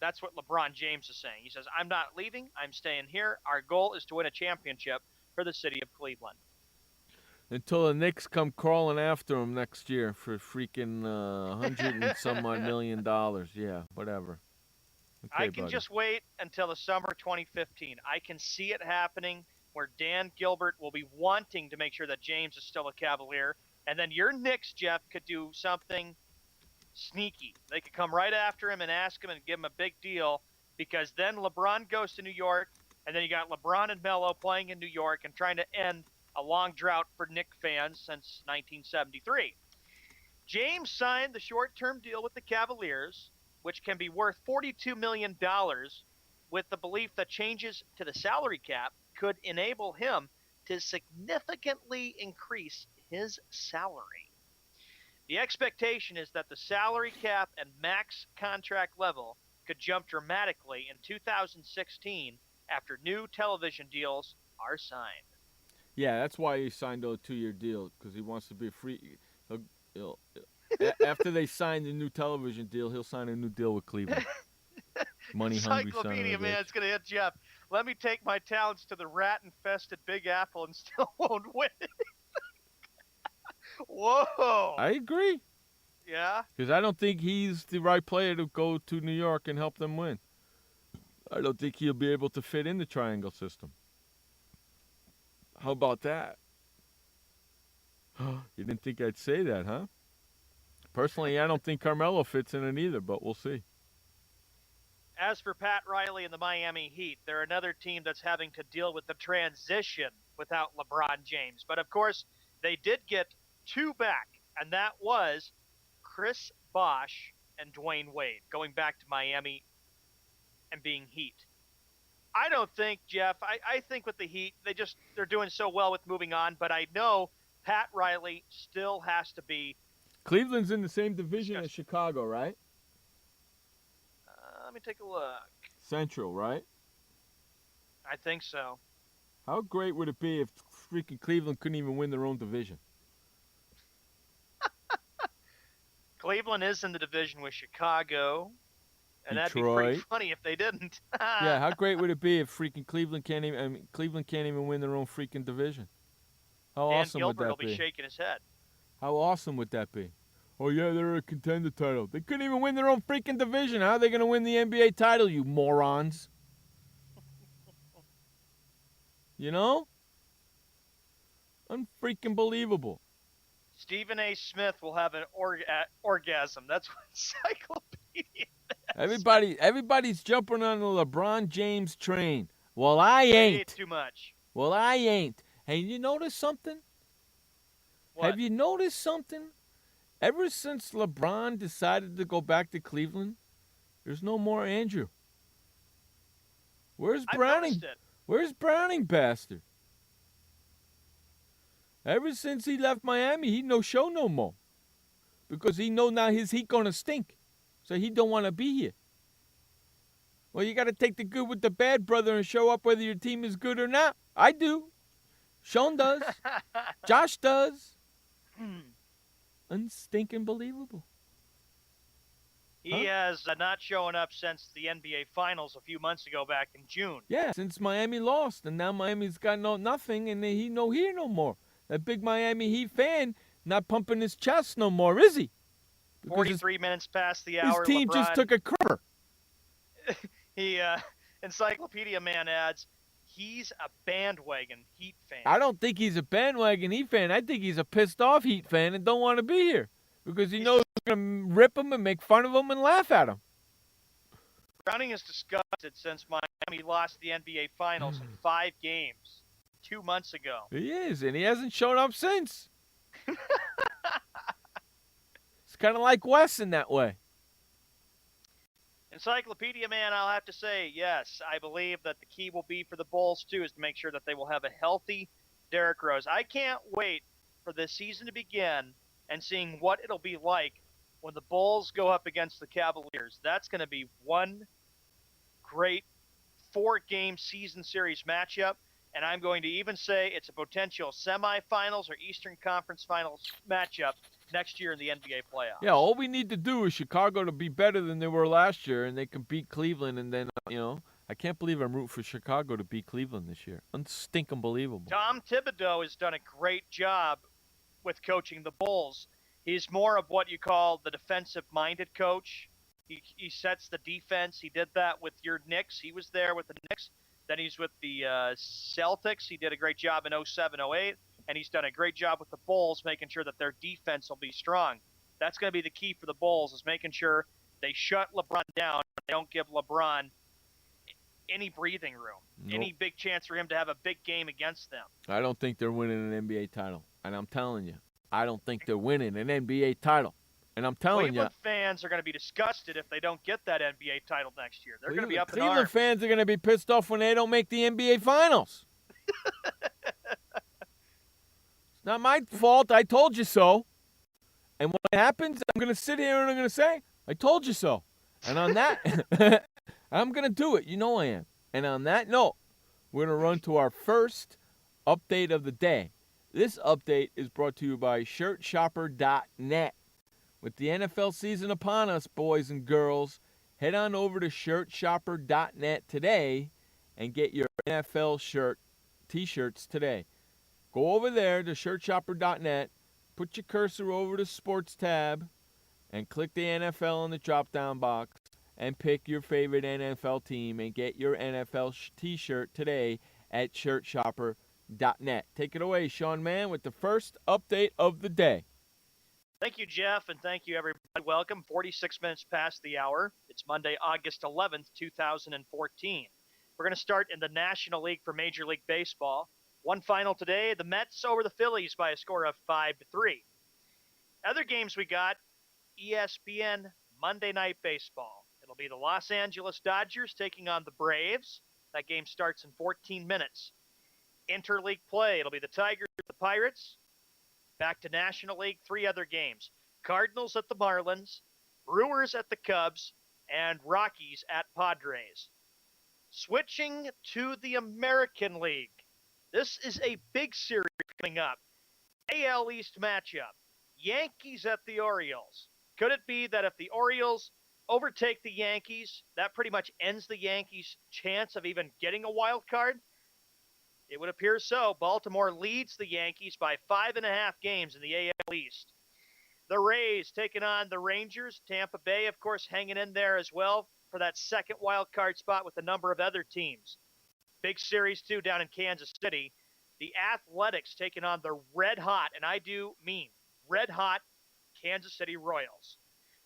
That's what LeBron James is saying. He says, "I'm not leaving. I'm staying here. Our goal is to win a championship for the city of Cleveland." Until the Knicks come crawling after him next year for freaking $100 and some odd million. Yeah, whatever. Okay, I can buddy. just wait until the summer 2015. I can see it happening where Dan Gilbert will be wanting to make sure that James is still a Cavalier. And then your Knicks, Jeff, could do something sneaky. They could come right after him and ask him and give him a big deal, because then LeBron goes to New York, and then you got LeBron and Melo playing in New York and trying to end a long drought for Knicks fans since 1973. James signed the short-term deal with the Cavaliers, which can be worth $42 million, with the belief that changes to the salary cap could enable him to significantly increase his salary. The expectation is that the salary cap and max contract level could jump dramatically in 2016 after new television deals are signed. Yeah, that's why he signed a 2-year deal, because he wants to be a free. After they sign the new television deal, he'll sign a new deal with Cleveland. Money hungry son of a Encyclopedia bitch. Man's going to hit Jeff. "Let me take my talents to the rat-infested Big Apple and still won't win." Whoa. I agree. Yeah? Because I don't think he's the right player to go to New York and help them win. I don't think he'll be able to fit in the triangle system. How about that? You didn't think I'd say that, huh? Personally, I don't think Carmelo fits in it either, but we'll see. As for Pat Riley and the Miami Heat, they're another team that's having to deal with the transition without LeBron James. But, of course, they did get two back, and that was Chris Bosh and Dwayne Wade, going back to Miami and being Heat. I don't think, Jeff, I think with the Heat, they're doing so well with moving on, but I know Pat Riley still has to be. Cleveland's in the same division as Chicago, right? Let me take a look. Central, right? I think so. How great would it be if freaking Cleveland couldn't even win their own division? Cleveland is in the division with Chicago, and that'd be Detroit. pretty funny if they didn't. Yeah, how great would it be if freaking Cleveland can't even win their own freaking division? How Dan awesome Gilbert would will that be be? shaking his head. How awesome would that be? Oh, yeah, they're a contender title. They couldn't even win their own freaking division. How are they going to win the NBA title, you morons? You know? Unfreaking believable. Stephen A. Smith will have an orgasm. That's what Encyclopedia. Everybody's jumping on the LeBron James train. Well, I They ain't. ate too much. Well, I ain't. Hey, you notice something? What? Have you noticed something? Ever since LeBron decided to go back to Cleveland, there's no more Andrew. Where's I've Browning? noticed it. Where's Browning, bastard? Ever since he left Miami, he no show no more. Because he know now his Heat gonna stink. So he don't want to be here. Well, you got to take the good with the bad, brother, and show up whether your team is good or not. I do. Sean does. Josh does. Unstinking believable. He has not shown up since the NBA Finals a few months ago back in June. Yeah, since Miami lost, and now Miami's got nothing, and he no here no more. That big Miami Heat fan not pumping his chest no more, is he? Because 43 minutes past the hour. His team LeBron, just took a crimper. He, Encyclopedia Man adds, he's a bandwagon Heat fan. I don't think he's a bandwagon Heat fan. I think he's a pissed off Heat fan and don't want to be here because he knows he's going to rip him and make fun of him and laugh at him. Browning is disgusted since Miami lost the NBA Finals in 5 games 2 months ago. He is, and he hasn't shown up since. It's kind of like Wes in that way. Encyclopedia Man, I'll have to say, yes, I believe that the key will be for the Bulls, too, is to make sure that they will have a healthy Derrick Rose. I can't wait for this season to begin and seeing what it'll be like when the Bulls go up against the Cavaliers. That's going to be one great 4-game season series matchup, and I'm going to even say it's a potential semifinals or Eastern Conference Finals matchup next year in the NBA playoffs. Yeah, all we need to do is Chicago to be better than they were last year, and they can beat Cleveland, and then, I can't believe I'm rooting for Chicago to beat Cleveland this year. Unbelievable. Tom Thibodeau has done a great job with coaching the Bulls. He's more of what you call the defensive-minded coach. He sets the defense. He did that with your Knicks. He was there with the Knicks. Then he's with the Celtics. He did a great job in 07-08, and he's done a great job with the Bulls, making sure that their defense will be strong. That's going to be the key for the Bulls, is making sure they shut LeBron down. They don't give LeBron any breathing room, any big chance for him to have a big game against them. I don't think they're winning an NBA title, and I'm telling you, I don't think they're winning an NBA title. And I'm telling you, Cleveland fans are going to be disgusted if they don't get that NBA title next year. They're going to be up in Cleveland arms. fans are going to be pissed off when they don't make the NBA Finals. It's not my fault. I told you so. And when it happens, I'm going to sit here and I'm going to say, I told you so. And on that, I'm going to do it. You know I am. And on that note, we're going to run to our first update of the day. This update is brought to you by ShirtShopper.net. With the NFL season upon us, boys and girls, head on over to ShirtShopper.net today and get your NFL t-shirts today. Go over there to ShirtShopper.net, put your cursor over to Sports tab, and click the NFL in the drop-down box, and pick your favorite NFL team and get your NFL t-shirt today at ShirtShopper.net. Take it away, Sean Mann, with the first update of the day. Thank you, Jeff, and thank you, everybody. Welcome. 46 minutes past the hour. It's Monday, August 11th, 2014. We're going to start in the National League for Major League Baseball. One final today, the Mets over the Phillies by a score of 5-3. Other games we got, ESPN Monday Night Baseball. It'll be the Los Angeles Dodgers taking on the Braves. That game starts in 14 minutes. Interleague play, it'll be the Tigers at the Pirates. Back to National League, 3 other games. Cardinals at the Marlins, Brewers at the Cubs, and Rockies at Padres. Switching to the American League. This is a big series coming up. AL East matchup. Yankees at the Orioles. Could it be that if the Orioles overtake the Yankees, that pretty much ends the Yankees' chance of even getting a wild card? It would appear so. Baltimore leads the Yankees by 5.5 games in the AL East. The Rays taking on the Rangers. Tampa Bay, of course, hanging in there as well for that second wild card spot with a number of other teams. Big series, too, down in Kansas City. The Athletics taking on the red-hot, and I do mean red-hot, Kansas City Royals.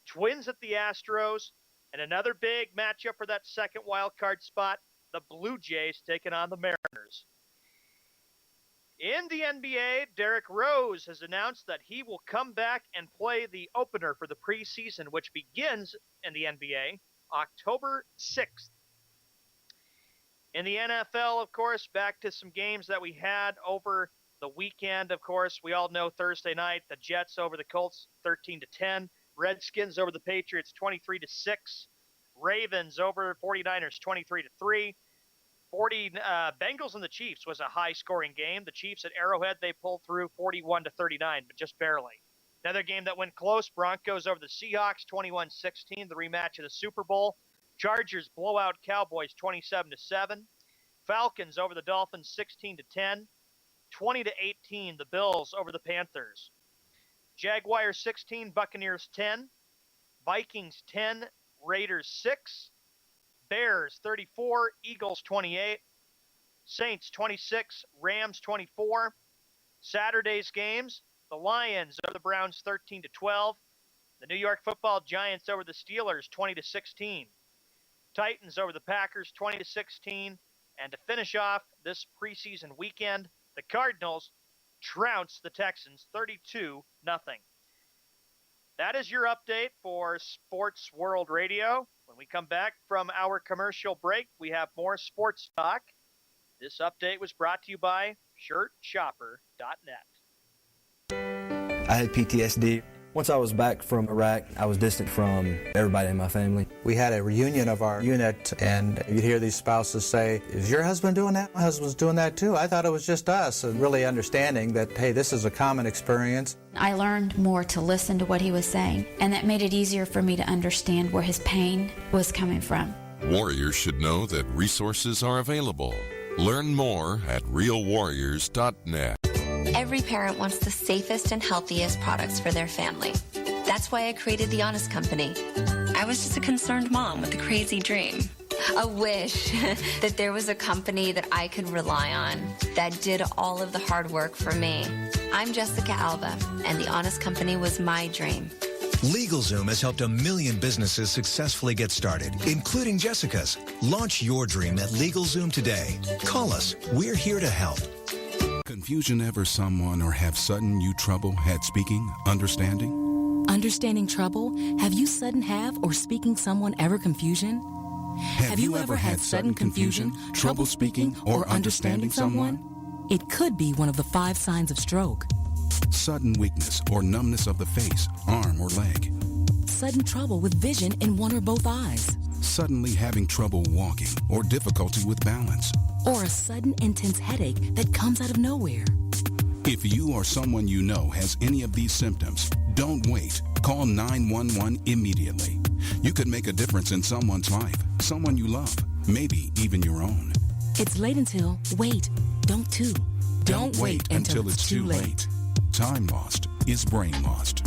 Twins at the Astros, and another big matchup for that second wild card spot, the Blue Jays taking on the Mariners. In the NBA, Derrick Rose has announced that he will come back and play the opener for the preseason, which begins in the NBA October 6th. In the NFL, of course, back to some games that we had over the weekend. Of course, we all know Thursday night, the Jets over the Colts, 13-10. Redskins over the Patriots, 23-6. Ravens over 49ers, 23-3. Bengals and the Chiefs was a high-scoring game. The Chiefs at Arrowhead, they pulled through 41-39, but just barely. Another game that went close, Broncos over the Seahawks, 21-16, the rematch of the Super Bowl. Chargers blow out Cowboys 27-7. Falcons over the Dolphins 16-10. 20-18, the Bills over the Panthers. Jaguars 16, Buccaneers 10, Vikings 10, Raiders 6, Bears 34, Eagles 28, Saints 26, Rams 24. Saturday's games, the Lions over the Browns 13-12, the New York Football Giants over the Steelers 20-16, Titans over the Packers 20-16, and to finish off this preseason weekend, the Cardinals trounced the Texans 32-0. That is your update for Sports World Radio. When we come back from our commercial break, we have more sports talk. This update was brought to you by ShirtShopper.net. I had PTSD. Once I was back from Iraq, I was distant from everybody in my family. We had a reunion of our unit, and you'd hear these spouses say, "Is your husband doing that? My husband's doing that too. I thought it was just us." And really understanding that, hey, this is a common experience. I learned more to listen to what he was saying, and that made it easier for me to understand where his pain was coming from. Warriors should know that resources are available. Learn more at realwarriors.net. Every parent wants the safest and healthiest products for their family. That's why I created The Honest Company. I was just a concerned mom with a crazy dream. A wish that there was a company that I could rely on that did all of the hard work for me. I'm Jessica Alba, and The Honest Company was my dream. LegalZoom has helped 1 million businesses successfully get started, including Jessica's. Launch your dream at LegalZoom today. Call us. We're here to help. Confusion ever someone or have sudden you trouble had speaking, understanding? Understanding trouble? Have you sudden have or speaking someone ever confusion? Have you ever had sudden confusion, trouble speaking, or understanding someone? It could be one of the 5 signs of stroke. Sudden weakness or numbness of the face, arm, or leg. Sudden trouble with vision in one or both eyes. Suddenly having trouble walking or difficulty with balance. Or a sudden intense headache that comes out of nowhere. If you or someone you know has any of these symptoms, don't wait. Call 911 immediately. You could make a difference in someone's life, someone you love, maybe even your own. It's late until, wait, don't too. Don't wait until it's too late. Time lost is brain lost.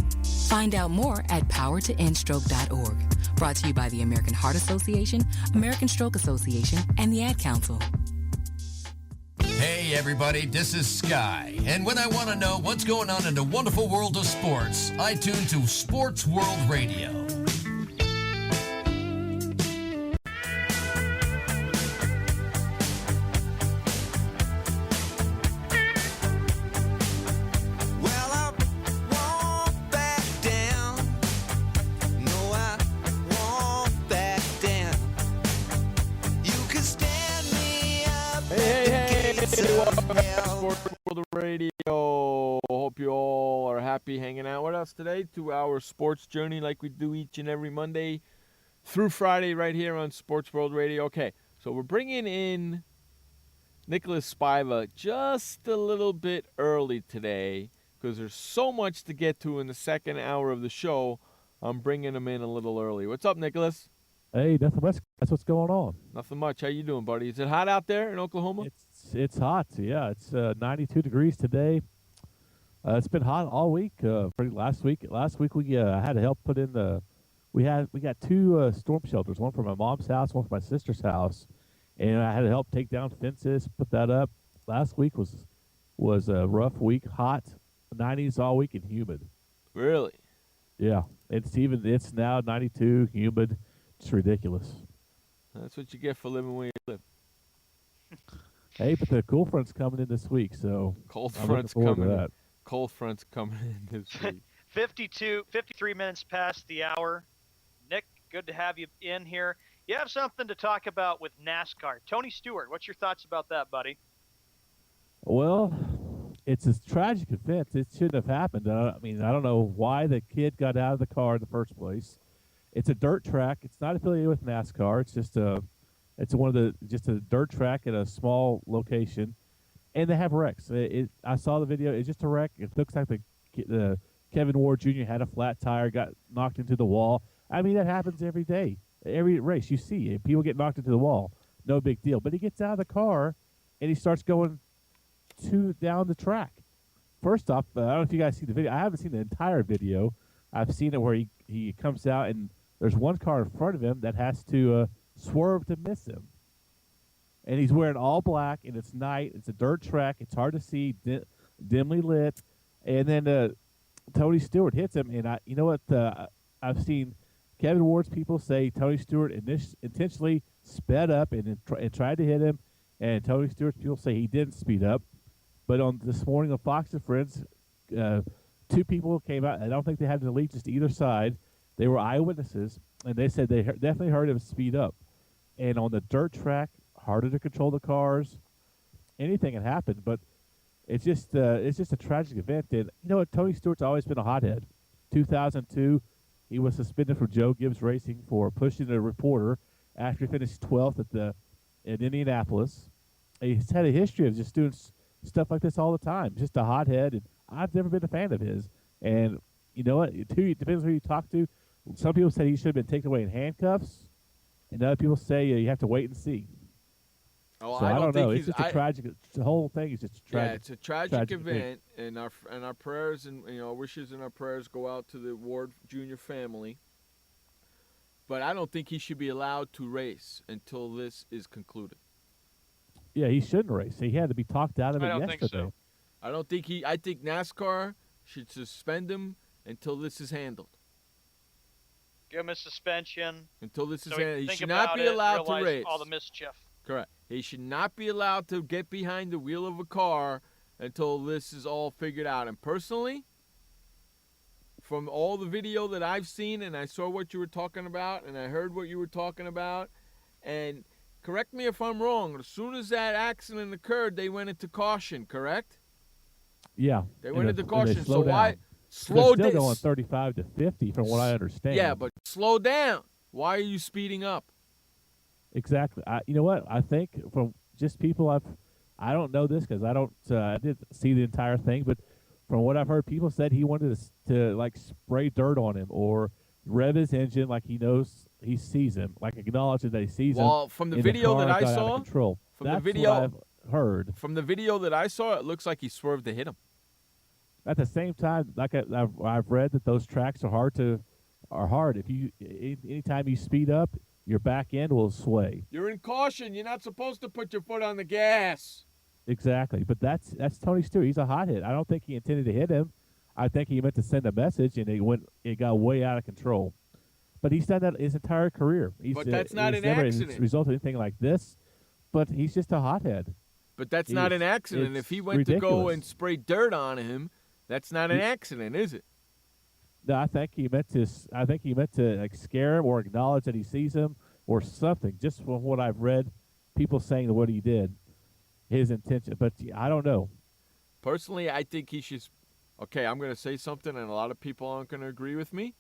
Find out more at powertoendstroke.org. Brought to you by the American Heart Association, American Stroke Association, and the Ad Council. Hey everybody, this is Sky, and when I want to know what's going on in the wonderful world of sports, I tune to Sports World Radio. Radio. Hope you all are happy hanging out with us today to our sports journey like we do each and every Monday through Friday right here on Sports World Radio. Okay, so we're bringing in Nicholas Spiva just a little bit early today because there's so much to get to in the second hour of the show. I'm bringing him in a little early. What's up, Nicholas? Hey, nothing much. That's what's going on. Nothing much. How you doing, buddy? Is it hot out there in Oklahoma? It's hot. Yeah, it's 92 degrees today. It's been hot all week. Last week we had to help put in the. We got 2 storm shelters. One for my mom's house, one for my sister's house, and I had to help take down fences, put that up. Last week was a rough week. Hot, 90s all week, and humid. Really? Yeah. It's now 92, humid. It's ridiculous. That's what you get for living where you live. Hey, but the cool front's coming in this week, so cold I'm front's looking forward coming to in. that. Cold front's coming in this week. 53 minutes past the hour. Nick, good to have you in here. You have something to talk about with NASCAR. Tony Stewart, what's your thoughts about that, buddy? Well, it's a tragic event. It shouldn't have happened. I don't know why the kid got out of the car in the first place. It's a dirt track. It's not affiliated with NASCAR. It's just a dirt track at a small location, and they have wrecks. I saw the video. It's just a wreck. It looks like the Kevin Ward Jr. had a flat tire, got knocked into the wall. I mean, that happens every day, every race. You see it. People get knocked into the wall. No big deal. But he gets out of the car, and he starts going down the track first off, I don't know if you guys see the video. I haven't seen the entire video. I've seen it where he comes out and there's one car in front of him that has to swerve to miss him. And he's wearing all black, and it's night. It's a dirt track. It's hard to see, dimly lit. And then Tony Stewart hits him. And you know what? I've seen Kevin Ward's people say Tony Stewart intentionally sped up and tried to hit him. And Tony Stewart's people say he didn't speed up. But on this morning on Fox and Friends, two people came out. I don't think they had an allegiance to either side. They were eyewitnesses, and they said they definitely heard him speed up. And on the dirt track, harder to control the cars. Anything can happen, but it's just a tragic event. And you know what? Tony Stewart's always been a hothead. 2002, he was suspended from Joe Gibbs Racing for pushing a reporter after he finished 12th in Indianapolis. And he's had a history of just doing stuff like this all the time. Just a hothead, and I've never been a fan of his. And you know what? It depends on who you talk to. Some people say he should have been taken away in handcuffs, and other people say you have to wait and see. Oh, so I don't know. It's just a tragic. The whole thing is just a tragic. Yeah, it's a tragic event, and our prayers and our wishes and our prayers go out to the Ward Jr. family. But I don't think he should be allowed to race until this is concluded. Yeah, he shouldn't race. He had to be talked out of it yesterday. I don't think so. I don't think I think NASCAR should suspend him until this is handled. Give him a suspension. Until this is so handled. He should not be allowed to race. All the mischief. Correct. He should not be allowed to get behind the wheel of a car until this is all figured out. And personally, from all the video that I've seen, and I saw what you were talking about, and I heard what you were talking about, and correct me if I'm wrong, as soon as that accident occurred, they went into caution, correct? Yeah. They went into caution. So why? They're still going 35 to 50 from what I understand. Yeah, but slow down. Why are you speeding up? Exactly. You know what? I think from just people I don't know this because I didn't see the entire thing, but from what I've heard, people said he wanted to like spray dirt on him or rev his engine like he knows he sees him, like acknowledging that he sees him. Well, from the video that I saw, That's what I've heard. From the video that I saw, it looks like he swerved to hit him. At the same time, like I've read that those tracks are hard. If you anytime you speed up, your back end will sway. You're in caution. You're not supposed to put your foot on the gas. Exactly, but that's Tony Stewart. He's a hothead. I don't think he intended to hit him. I think he meant to send a message, and it got way out of control. But he's done that his entire career. But that's not an never accident. Resulted in anything like this. But he's just a hothead. But that's not an accident. If he went ridiculous. to go and spray dirt on him, that's not an accident, is it? No, I think he meant to like scare him or acknowledge that he sees him or something. Just from what I've read, people saying what he did, his intention. But I don't know. Personally, I think he should. Okay, I'm going to say something, and a lot of people aren't going to agree with me.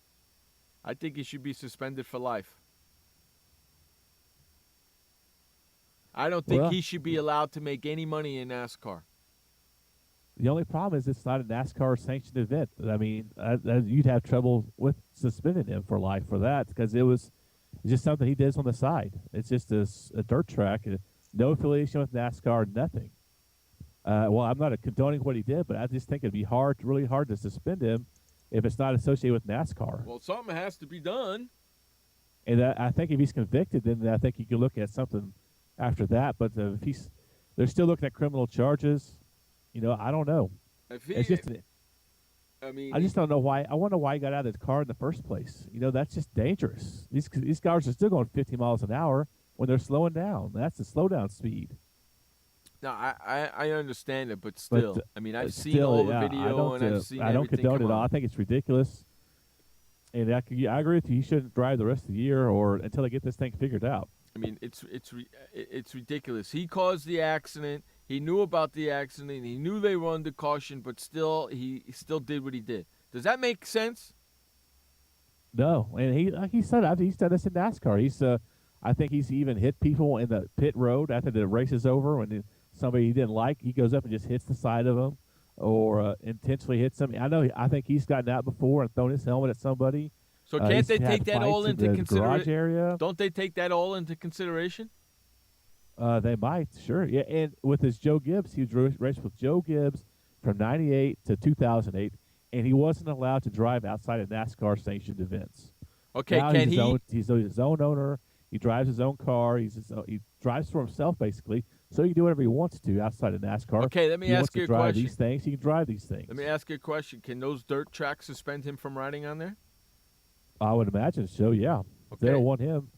I think he should be suspended for life. I don't think he should be allowed to make any money in NASCAR. The only problem is it's not a NASCAR sanctioned event. I mean, you'd have trouble with suspending him for life for that because it's just something he does on the side. It's just a dirt track, no affiliation with NASCAR, nothing. Well, I'm not condoning what he did, but I just think it'd be really hard to suspend him if it's not associated with NASCAR. Well, something has to be done. And I think if he's convicted, then I think you could look at something after that. But if they're still looking at criminal charges. I don't know. I just don't know why. I wonder why he got out of the car in the first place. That's just dangerous. These cars are still going 50 miles an hour when they're slowing down. That's the slowdown speed. No, I understand it, but still. I've seen all the video and I've seen everything. I don't condone it come all. on. I think it's ridiculous. And I agree with you. He shouldn't drive the rest of the year or until they get this thing figured out. It's ridiculous. He caused the accident. He knew about the accident. He knew they were under caution, but still, he still did what he did. Does that make sense? No, and he said he's done this in NASCAR. I think he's even hit people in the pit road after the race is over when somebody he didn't like. He goes up and just hits the side of them, or intentionally hits them. I think he's gotten out before and thrown his helmet at somebody. So can't they take that all into consideration? Don't they take that all into consideration? They might, sure. Yeah, and with his Joe Gibbs, he raced with Joe Gibbs from 98 to 2008, and he wasn't allowed to drive outside of NASCAR sanctioned events. Okay, now can he's his own owner. He drives his own car. He drives for himself, basically, so he can do whatever he wants to outside of NASCAR. Okay, let me ask you a drive question. These things, he can drive these things. Let me ask you a question. Can those dirt tracks suspend him from riding on there? I would imagine so, yeah. If Okay. they don't want him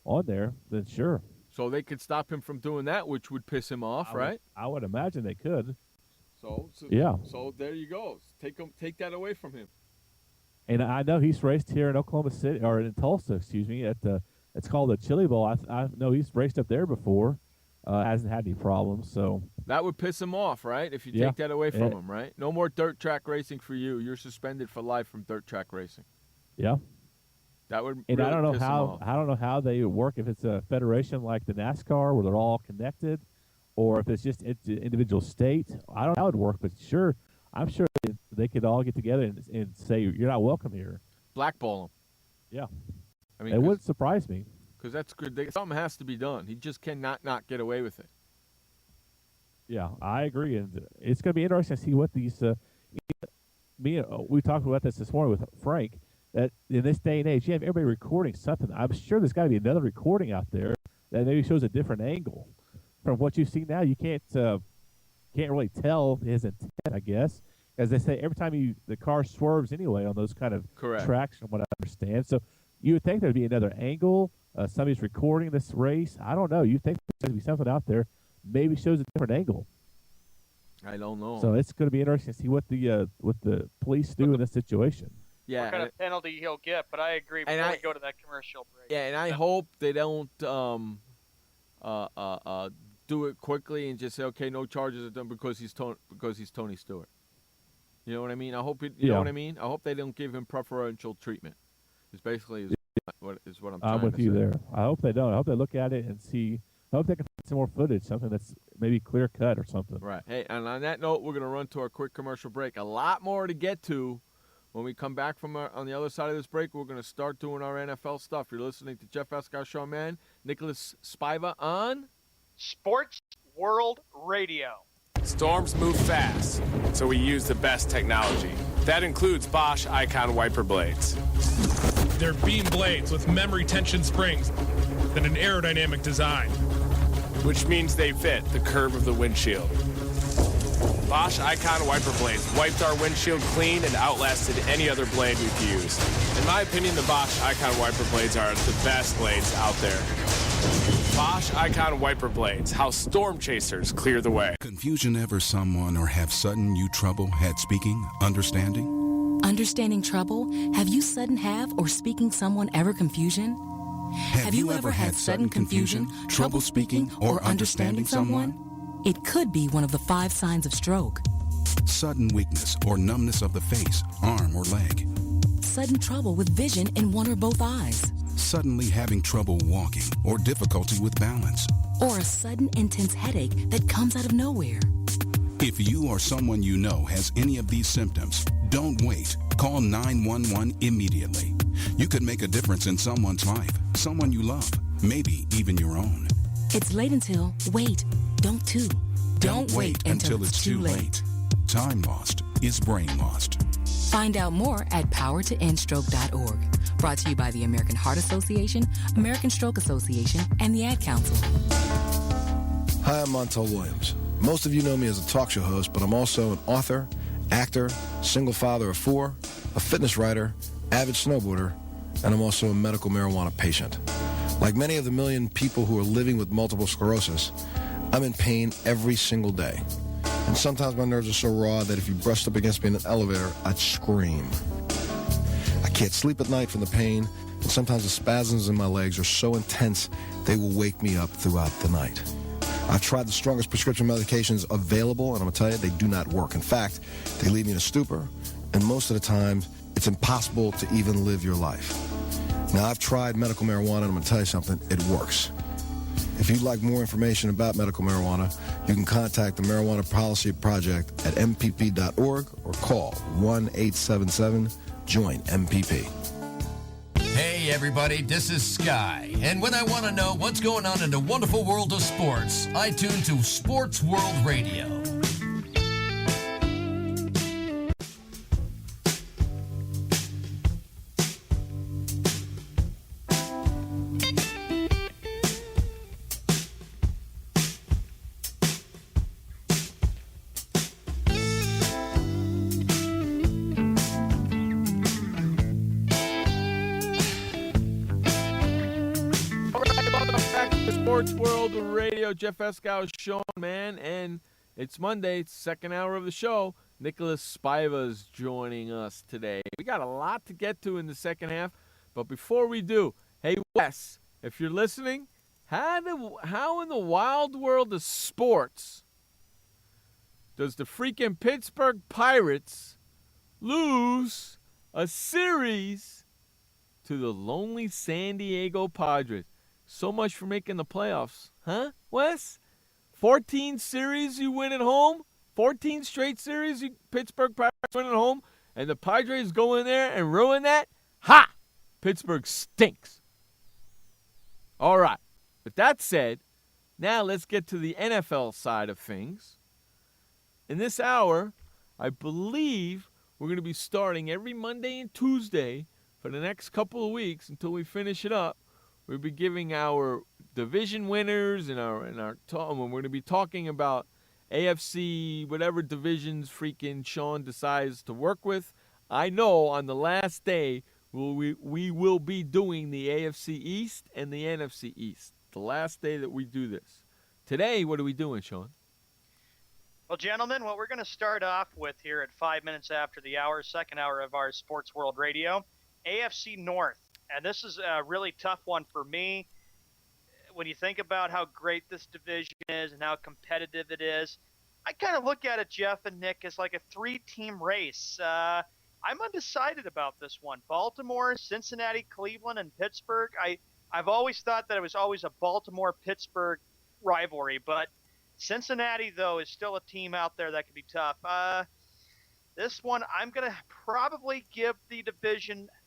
on there, then sure. So they could stop him from doing that, which would piss him off, right? I would imagine they could. So Yeah. So there you go. Take that away from him. And I know he's raced here in Oklahoma City, or in Tulsa, excuse me, at it's called the Chili Bowl. I know he's raced up there before. Hasn't had any problems, so. That would piss him off, right? If you Yeah. take that away from him, right? No more dirt track racing for you. You're suspended for life from dirt track racing. Yeah. That would And really I don't know piss him off. how they work, if it's a federation like the NASCAR where they're all connected, or if it's just individual state. I don't know how it would work, but I'm sure they could all get together and say you're not welcome here. Blackball him. Yeah. I mean, it wouldn't surprise me. because that's good. Something has to be done. He just cannot not get away with it. Yeah, I agree, and it's going to be interesting to see what these. We talked about this morning with Frank. That in this day and age, you have everybody recording something. I'm sure there's got to be another recording out there that maybe shows a different angle. From what you see now, you can't really tell his intent, I guess, as they say every time the car swerves anyway on those kind of Correct. tracks, from what I understand. So you would think there'd be another angle. Somebody's recording this race. I don't know. You think there's going to be something out there, maybe shows a different angle. I don't know. So it's going to be interesting to see what the police do in this situation. Yeah, what kind of penalty he'll get, but I agree before we go to that commercial break. Yeah, and I hope they don't do it quickly and just say, okay, no charges are done because he's Tony Stewart. You know what I mean? I hope you know what I mean. I hope they don't give him preferential treatment. It's basically what I'm trying to say. I'm with you there. I hope they don't. I hope they look at it and see. I hope they can find some more footage, something that's maybe clear cut or something. Right. Hey, and on that note, we're going to run to our quick commercial break. A lot more to get to. When we come back from on the other side of this break, we're going to start doing our NFL stuff. You're listening to Jeff Escar, Shaw Man, Nicholas Spiva on Sports World Radio. Storms move fast, so we use the best technology. That includes Bosch Icon wiper blades. They're beam blades with memory tension springs and an aerodynamic design, which means they fit the curve of the windshield. Bosch Icon wiper blades wiped our windshield clean and outlasted any other blade we've used. In my opinion, the Bosch Icon wiper blades are the best blades out there. Bosch Icon wiper blades, how storm chasers clear the way. Confusion ever someone or have sudden you trouble had speaking, understanding? Understanding trouble? Have you sudden have or speaking someone ever confusion? Have you ever had sudden confusion, trouble speaking, or understanding someone? It could be one of the 5 signs of stroke. Sudden weakness or numbness of the face, arm, or leg. Sudden trouble with vision in one or both eyes. Suddenly having trouble walking or difficulty with balance. Or a sudden intense headache that comes out of nowhere. If you or someone you know has any of these symptoms, don't wait. Call 911 immediately. You could make a difference in someone's life, someone you love, maybe even your own. It's late until, wait, don't too. Don't wait until it's too late. Time lost is brain lost. Find out more at powertoendstroke.org. Brought to you by the American Heart Association, American Stroke Association, and the Ad Council. Hi, I'm Montel Williams. Most of you know me as a talk show host, but I'm also an author, actor, single father of 4, a fitness writer, avid snowboarder, and I'm also a medical marijuana patient. Like many of the million people who are living with multiple sclerosis, I'm in pain every single day. And sometimes my nerves are so raw that if you brushed up against me in an elevator, I'd scream. I can't sleep at night from the pain, and sometimes the spasms in my legs are so intense they will wake me up throughout the night. I've tried the strongest prescription medications available, and I'm going to tell you, they do not work. In fact, they leave me in a stupor, and most of the time, it's impossible to even live your life. Now, I've tried medical marijuana, and I'm going to tell you something, it works. If you'd like more information about medical marijuana, you can contact the Marijuana Policy Project at mpp.org or call 1-877-JOIN-MPP. Hey everybody, this is Sky, and when I want to know what's going on in the wonderful world of sports, I tune to Sports World Radio. Sports World Radio. Jeff Escow, Sean, man, and it's Monday. It's the second hour of the show. Nicholas Spiva's joining us today. We got a lot to get to in the second half, but before we do, hey, Wes, if you're listening, how in the wild world of sports does the freaking Pittsburgh Pirates lose a series to the lonely San Diego Padres? So much for making the playoffs. Huh, Wes? 14 series you win at home? 14 straight series you Pittsburgh Pirates win at home? And the Padres go in there and ruin that? Ha! Pittsburgh stinks. All right. With that said, now let's get to the NFL side of things. In this hour, I believe we're going to be starting every Monday and Tuesday for the next couple of weeks until we finish it up. We'll be giving our division winners and our talk. We're going to be talking about AFC, whatever divisions freaking Sean decides to work with. I know on the last day we will be doing the AFC East and the NFC East. The last day that we do this. Today, what are we doing, Sean? Well, gentlemen, what we're going to start off with here at 5 minutes after the hour, second hour of our Sports World Radio, AFC North. And this is a really tough one for me. When you think about how great this division is and how competitive it is, I kind of look at it, Jeff and Nick, as like a three-team race. I'm undecided about this one. Baltimore, Cincinnati, Cleveland, and Pittsburgh. I've always thought that it was always a Baltimore-Pittsburgh rivalry, but Cincinnati, though, is still a team out there that could be tough. This one, I'm going to probably give the division –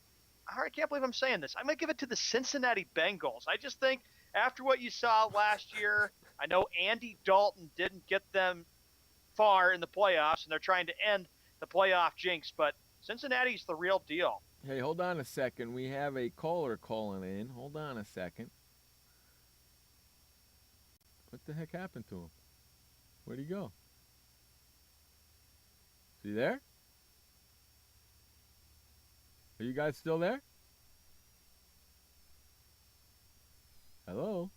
I can't believe I'm saying this. I'm going to give it to the Cincinnati Bengals. I just think after what you saw last year, I know Andy Dalton didn't get them far in the playoffs, and they're trying to end the playoff jinx, but Cincinnati's the real deal. Hey, hold on a second. We have a caller calling in. Hold on a second. What the heck happened to him? Where'd he go? Is he there? Are you guys still there? Hello?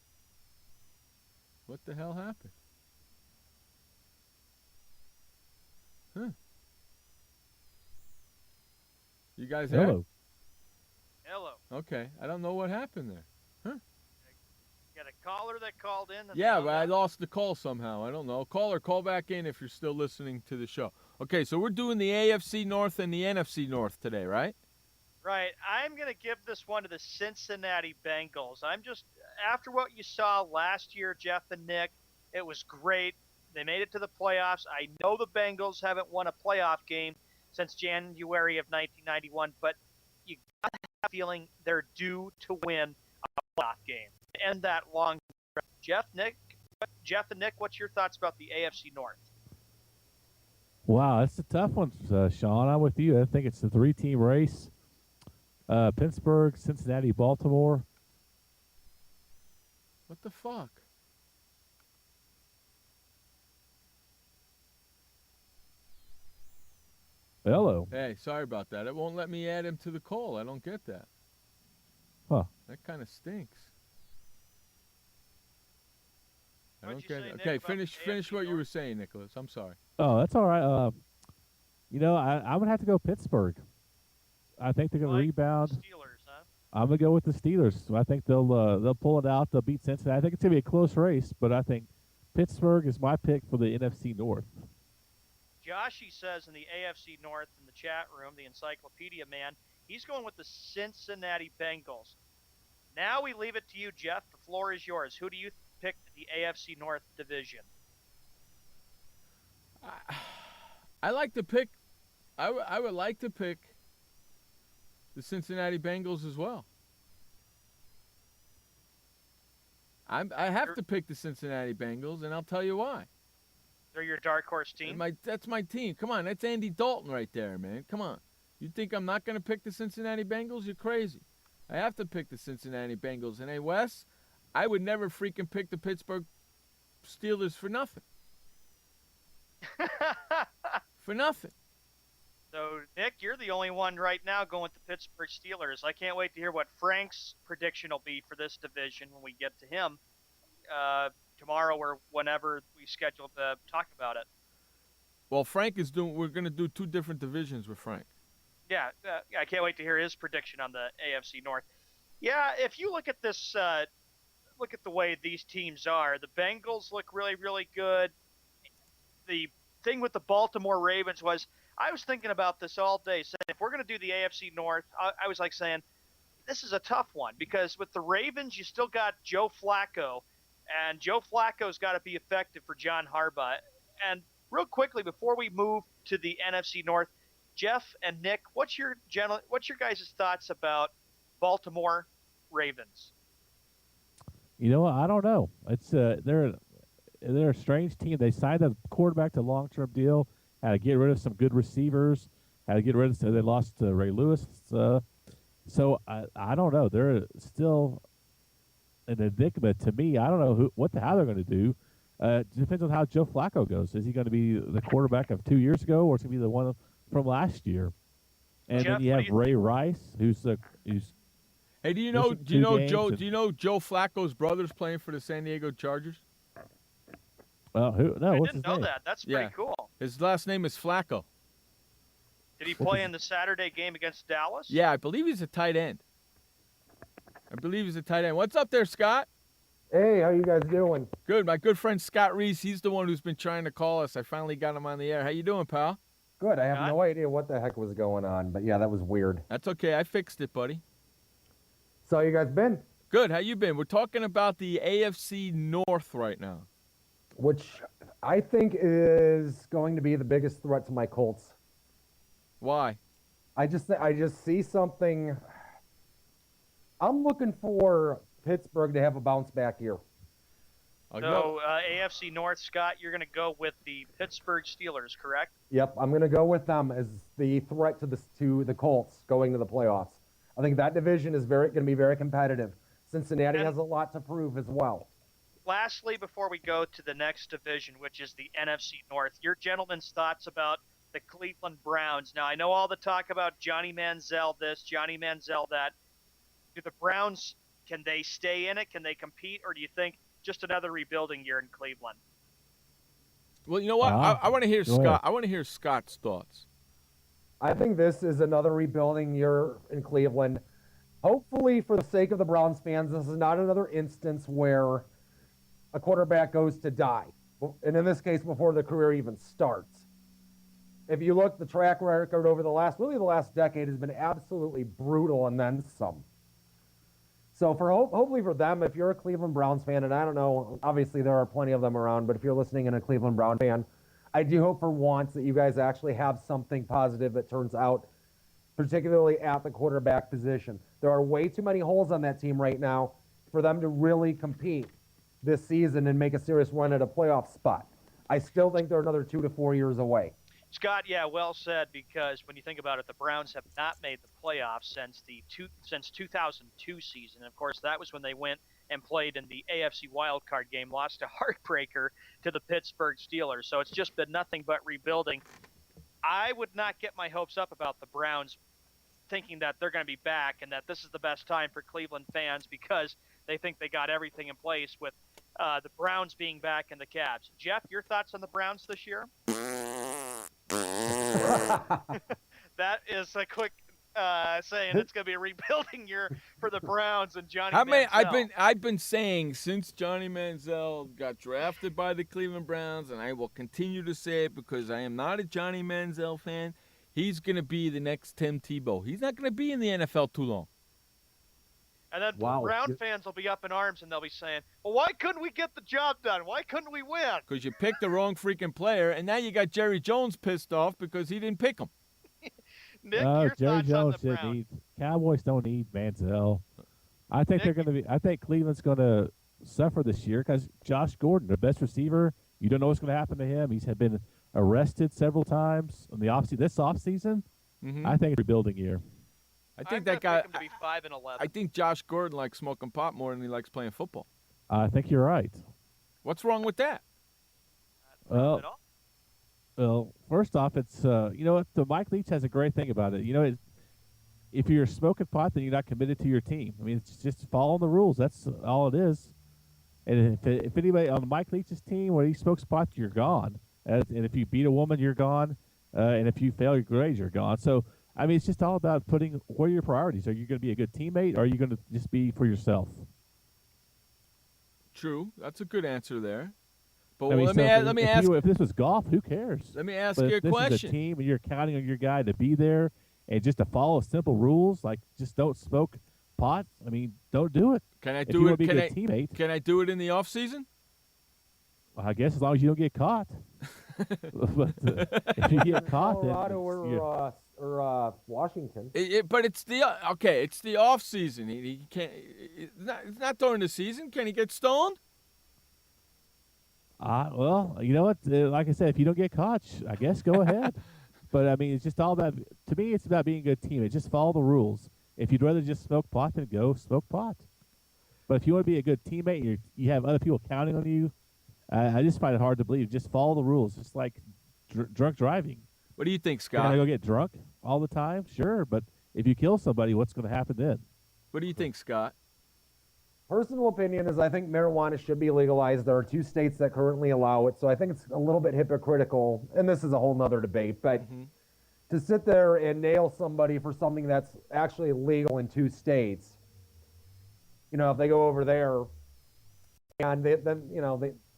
What the hell happened? Huh? You guys there? Hello. Hello. Okay. I don't know what happened there. Huh? You got a caller that called in? Yeah, but I lost the call somehow. I don't know. Call back in if you're still listening to the show. Okay, so we're doing the AFC North and the NFC North today, right? Right. I'm going to give this one to the Cincinnati Bengals. After what you saw last year, Jeff and Nick, it was great. They made it to the playoffs. I know the Bengals haven't won a playoff game since January of 1991, but you got to have a feeling they're due to win a playoff game. End that long stretch. Jeff and Nick, what's your thoughts about the AFC North? Wow, that's a tough one, Sean. I'm with you. I think it's a three-team race. Pittsburgh, Cincinnati, Baltimore. What the fuck? Hello. Hey, sorry about that. It won't let me add him to the call. I don't get that. Huh. That kind of stinks. I What'd don't you get say, it. Nick, Okay, about finish what you were saying, Nicholas. I'm sorry. Oh, that's all right. I'm going to have to go Pittsburgh. I think they're going to rebound. Steelers, huh? I'm going to go with the Steelers. I think they'll pull it out. They'll beat Cincinnati. I think it's going to be a close race, but I think Pittsburgh is my pick for the NFC North. Joshy says in the AFC North in the chat room, the Encyclopedia man, he's going with the Cincinnati Bengals. Now we leave it to you, Jeff. The floor is yours. Who do you pick the AFC North division? I like to pick. I would like to pick the Cincinnati Bengals as well. I have to pick the Cincinnati Bengals, and I'll tell you why. They're your dark horse team? That's my team. Come on, that's Andy Dalton right there, man. Come on. You think I'm not going to pick the Cincinnati Bengals? You're crazy. I have to pick the Cincinnati Bengals. And, hey, Wes, I would never freaking pick the Pittsburgh Steelers for nothing. For nothing. So, Nick, you're the only one right now going with the Pittsburgh Steelers. I can't wait to hear what Frank's prediction will be for this division when we get to him. tomorrow or whenever we schedule to talk about it. Well, we're going to do 2 different divisions with Frank. Yeah, I can't wait to hear his prediction on the AFC North. Yeah, if you look at this, look at the way these teams are. The Bengals look really, really good. The thing with the Baltimore Ravens was, I was thinking about this all day, saying if we're going to do the AFC North, I was like saying, this is a tough one because with the Ravens, you still got Joe Flacco, and Joe Flacco's got to be effective for John Harbaugh. And real quickly, before we move to the NFC North, Jeff and Nick, what's your guys' thoughts about Baltimore Ravens? You know what? I don't know. It's they're a strange team. They signed a quarterback to a long-term deal. Had to get rid of some good receivers. Had to get rid of. So they lost Ray Lewis. So I don't know. They're still an enigma to me. I don't know how they're going to do. It depends on how Joe Flacco goes. Is he going to be the quarterback of 2 years ago, or is he going to be the one from last year? And Jeff, then you have Ray Rice, who's Hey, do you know Joe Flacco's brother's playing for the San Diego Chargers? Who? No, I what's didn't his know name? that. That's pretty cool. His last name is Flacco. Did he play in the Saturday game against Dallas? Yeah, I believe he's a tight end. What's up there, Scott? Hey, how you guys doing? Good. My good friend Scott Reese, he's the one who's been trying to call us. I finally got him on the air. How you doing, pal? Good. I have no idea what the heck was going on, but yeah, that was weird. That's okay. I fixed it, buddy. So how you guys been? Good. How you been? We're talking about the AFC North right now. Which I think is going to be the biggest threat to my Colts. Why? I just see something. I'm looking for Pittsburgh to have a bounce back year. So AFC North, Scott, you're going to go with the Pittsburgh Steelers, correct? Yep, I'm going to go with them as the threat to the Colts going to the playoffs. I think that division is going to be very competitive. Cincinnati has a lot to prove as well. Lastly, before we go to the next division, which is the NFC North, your gentlemen's thoughts about the Cleveland Browns. Now, I know all the talk about Johnny Manziel this, Johnny Manziel that. Do the Browns, can they stay in it? Can they compete? Or do you think just another rebuilding year in Cleveland? Well, you know what? I want to hear Scott. I want to hear Scott's thoughts. I think this is another rebuilding year in Cleveland. Hopefully, for the sake of the Browns fans, this is not another instance where a quarterback goes to die. And in this case, before the career even starts. If you look, the track record over the last decade has been absolutely brutal and then some. So hopefully for them, if you're a Cleveland Browns fan, and I don't know, obviously there are plenty of them around, but if you're listening and a Cleveland Brown fan, I do hope for once that you guys actually have something positive that turns out, particularly at the quarterback position. There are way too many holes on that team right now for them to really compete this season and make a serious run at a playoff spot. I still think they're another 2 to 4 years away. Scott, yeah, well said, because when you think about it, the Browns have not made the playoffs since 2002 season. Of course, that was when they went and played in the AFC wildcard game, lost a heartbreaker to the Pittsburgh Steelers. So it's just been nothing but rebuilding. I would not get my hopes up about the Browns thinking that they're going to be back and that this is the best time for Cleveland fans because they think they got everything in place with the Browns being back and the Cavs. Jeff, your thoughts on the Browns this year? That is a quick saying it's going to be a rebuilding year for the Browns and Johnny Manziel. I've been saying since Johnny Manziel got drafted by the Cleveland Browns, and I will continue to say it because I am not a Johnny Manziel fan. He's going to be the next Tim Tebow. He's not going to be in the NFL too long. And then Brown fans will be up in arms and they'll be saying, well, why couldn't we get the job done? Why couldn't we win? Because you picked the wrong freaking player, and now you got Jerry Jones pissed off because he didn't pick him. Nick, your Jerry thoughts Jones on the Browns? Cowboys don't need Manziel. I think I think Cleveland's going to suffer this year because Josh Gordon, the best receiver, you don't know what's going to happen to him. He's been arrested several times in the this offseason. Mm-hmm. I think it's a rebuilding year. I think that guy. Him to be 5-11. I think Josh Gordon likes smoking pot more than he likes playing football. I think you're right. What's wrong with that? Well, first off, it's you know what? The Mike Leach has a great thing about it. You know, if you're smoking pot, then you're not committed to your team. I mean, it's just following the rules. That's all it is. And if anybody on Mike Leach's team, when he smokes pot, you're gone. And if you beat a woman, you're gone. And if you fail your grades, you're gone. So, I mean, it's just all about putting what are your priorities. Are you going to be a good teammate, or are you going to just be for yourself? True. That's a good answer there. But I mean, let me ask. If this was golf, who cares? Let me ask but you a if this question. is a team, and you're counting on your guy to be there and just to follow simple rules, like just don't smoke pot. I mean, don't do it. Can I if do you it? want to be Can a good teammate? Can I do it in the off season? Well, I guess as long as you don't get caught. But if you get caught, Colorado or Washington. But it's the It's the off season. He can't. It's not during the season. Can he get stoned? Well, you know what? Like I said, if you don't get caught, I guess go ahead. But I mean, it's just all about. To me, it's about being a good teammate. Just follow the rules. If you'd rather just smoke pot, then go smoke pot. But if you want to be a good teammate, and you have other people counting on you. I just find it hard to believe. Just follow the rules. Just like drunk driving. What do you think, Scott? Can I go get drunk all the time? Sure, but if you kill somebody, what's going to happen then? What do you think, Scott? Personal opinion is I think marijuana should be legalized. There are 2 states that currently allow it, so I think it's a little bit hypocritical, and this is a whole nother debate, but to sit there and nail somebody for something that's actually legal in 2 states, if they go over there and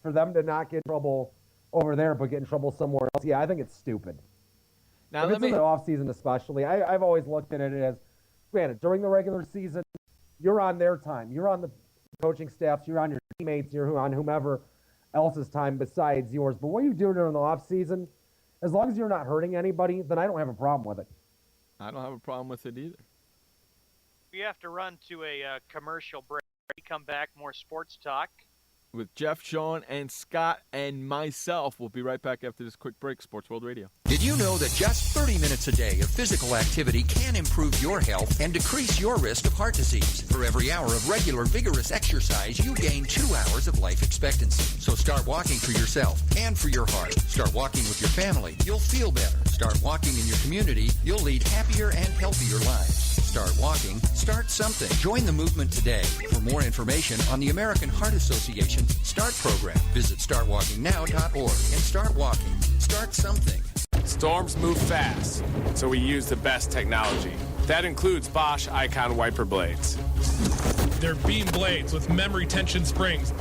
for them to not get in trouble over there but get in trouble somewhere else, I think it's stupid. Now, if it's in the off season especially, I've always looked at it as, granted, during the regular season, you're on their time. You're on the coaching staffs. You're on your teammates. You're on whomever else's time besides yours. But what you do during the off season, as long as you're not hurting anybody, then I don't have a problem with it. I don't have a problem with it either. We have to run to a commercial break. We come back, more sports talk. With Jeff, Sean, and Scott, and myself. We'll be right back after this quick break. Sports World Radio. Did you know that just 30 minutes a day of physical activity can improve your health and decrease your risk of heart disease? For every hour of regular, vigorous exercise, you gain 2 hours of life expectancy. So start walking for yourself and for your heart. Start walking with your family. You'll feel better. Start walking in your community. You'll lead happier and healthier lives. Start walking. Start something. Join the movement today. For more information on the American Heart Association START program, visit startwalkingnow.org and start walking. Start something. Storms move fast, so we use the best technology. That includes Bosch Icon wiper blades. They're beam blades with memory tension springs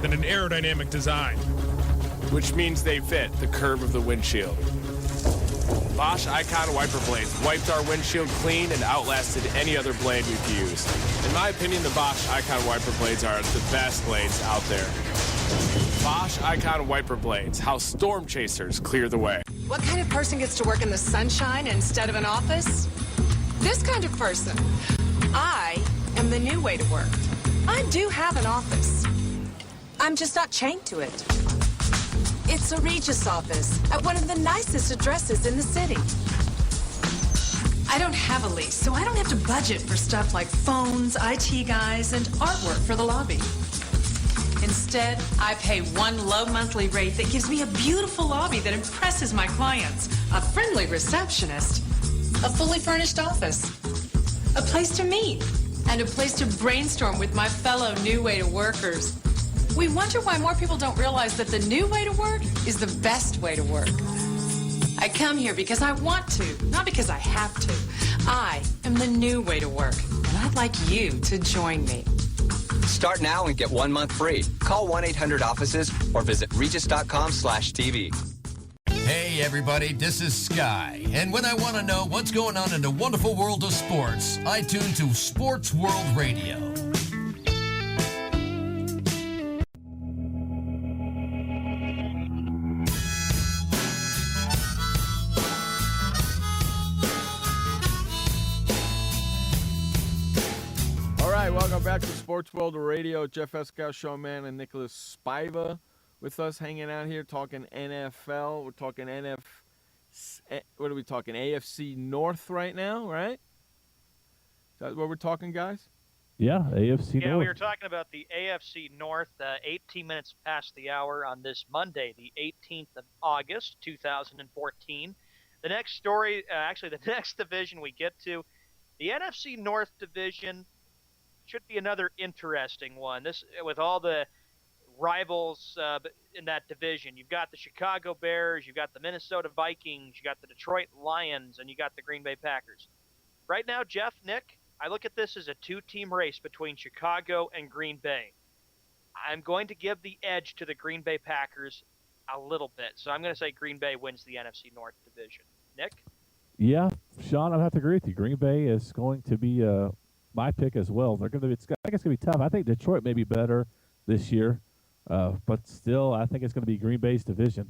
and an aerodynamic design, which means they fit the curve of the windshield. Bosch Icon wiper blades wiped our windshield clean and outlasted any other blade we've used. In my opinion, the Bosch Icon wiper blades are the best blades out there. Bosch Icon wiper blades, how storm chasers clear the way. What kind of person gets to work in the sunshine instead of an office? This kind of person. I am the new way to work. I do have an office. I'm just not chained to it. It's a Regis office at one of the nicest addresses in the city. I don't have a lease, so I don't have to budget for stuff like phones, IT guys, and artwork for the lobby. Instead, I pay one low monthly rate that gives me a beautiful lobby that impresses my clients, a friendly receptionist, a fully furnished office, a place to meet, and a place to brainstorm with my fellow New Way to Workers. We wonder why more people don't realize that the new way to work is the best way to work. I come here because I want to, not because I have to. I am the new way to work, and I'd like you to join me. Start now and get 1 month free. Call 1-800-OFFICES or visit regis.com/TV. Hey everybody, this is Sky. And when I want to know what's going on in the wonderful world of sports, I tune to Sports World Radio. Welcome back to Sports World Radio. Jeff Escow, Sean Mann, and Nicholas Spiva with us hanging out here talking NFL. We're talking what are we talking? AFC North right now, right? Is that what we're talking, guys? Yeah, AFC North. Yeah, we were talking about the AFC North, 18 minutes past the hour on this Monday, the 18th of August, 2014. The next story, actually the next division we get to, the NFC North division should be another interesting one. This, with all the rivals in that division. You've got the Chicago Bears, you've got the Minnesota Vikings, you got the Detroit Lions, and you got the Green Bay Packers. Right now, Jeff, Nick, I look at this as a two-team race between Chicago and Green Bay. I'm going to give the edge to the Green Bay Packers a little bit. So I'm going to say Green Bay wins the NFC North division. Nick? Yeah, Sean, I have to agree with you. Green Bay is going to be my pick as well. They're going to be. I think it's going to be tough. I think Detroit may be better this year, but still, I think it's going to be Green Bay's division.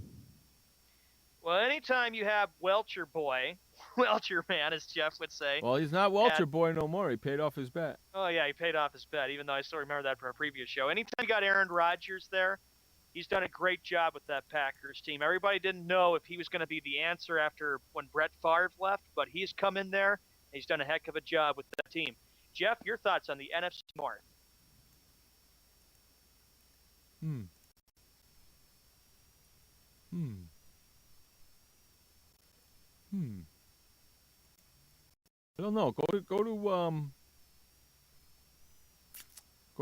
Well, anytime you have Welcher boy, Welcher man, as Jeff would say. Well, he's not Welcher boy no more. He paid off his bet. Oh, yeah, he paid off his bet, even though I still remember that from a previous show. Anytime you got Aaron Rodgers there, he's done a great job with that Packers team. Everybody didn't know if he was going to be the answer after when Brett Favre left, but he's come in there, and he's done a heck of a job with that team. Jeff, your thoughts on the NFC North? I don't know. Go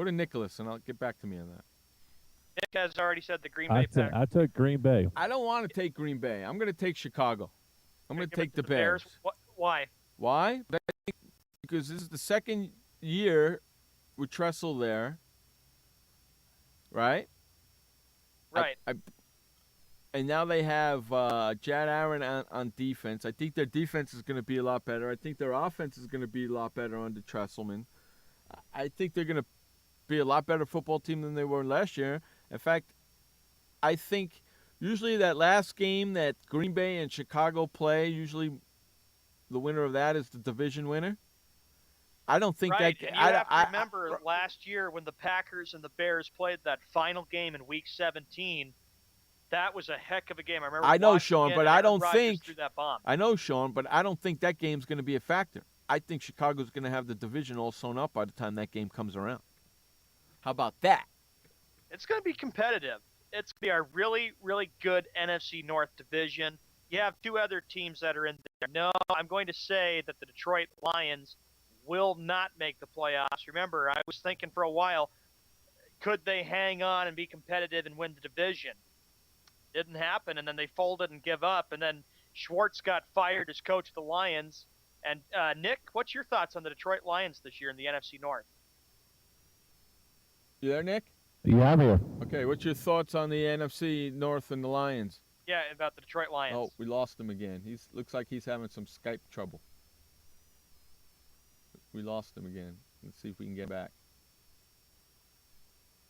to Nicholas, and I'll get back to me on that. Nick has already said the Green Bay Packers. I took Green Bay. I don't want to take Green Bay. I'm going to take Chicago. I'm going to take the Bears. Why? Why? Because this is the second year with Tressel there, right? Right. And now they have Jad Aaron on defense. I think their defense is going to be a lot better. I think their offense is going to be a lot better under Tresselman. I think they're going to be a lot better football team than they were last year. In fact, I think usually that last game that Green Bay and Chicago play, usually the winner of that is the division winner. I don't think right. that. And you have to remember last year when the Packers and the Bears played that final game in Week 17. That was a heck of a game. I know, Sean, but I don't think. That bomb. I know, Sean, but I don't think that game's going to be a factor. I think Chicago's going to have the division all sewn up by the time that game comes around. How about that? It's going to be competitive. It's going to be a really, really good NFC North division. You have two other teams that are in there. No, I'm going to say that the Detroit Lions will not make the playoffs. Remember, I was thinking for a while, could they hang on and be competitive and win the division? Didn't happen, and then they folded and give up, and then Schwartz got fired as coach of the Lions. And Nick, what's your thoughts on the Detroit Lions this year in the NFC North? You there, Nick? Yeah, I'm here. Okay, what's your thoughts on the NFC North and the Lions? Yeah, about the Detroit Lions. Oh, we lost him again. Looks like he's having some Skype trouble. We lost him again. Let's see if we can get back.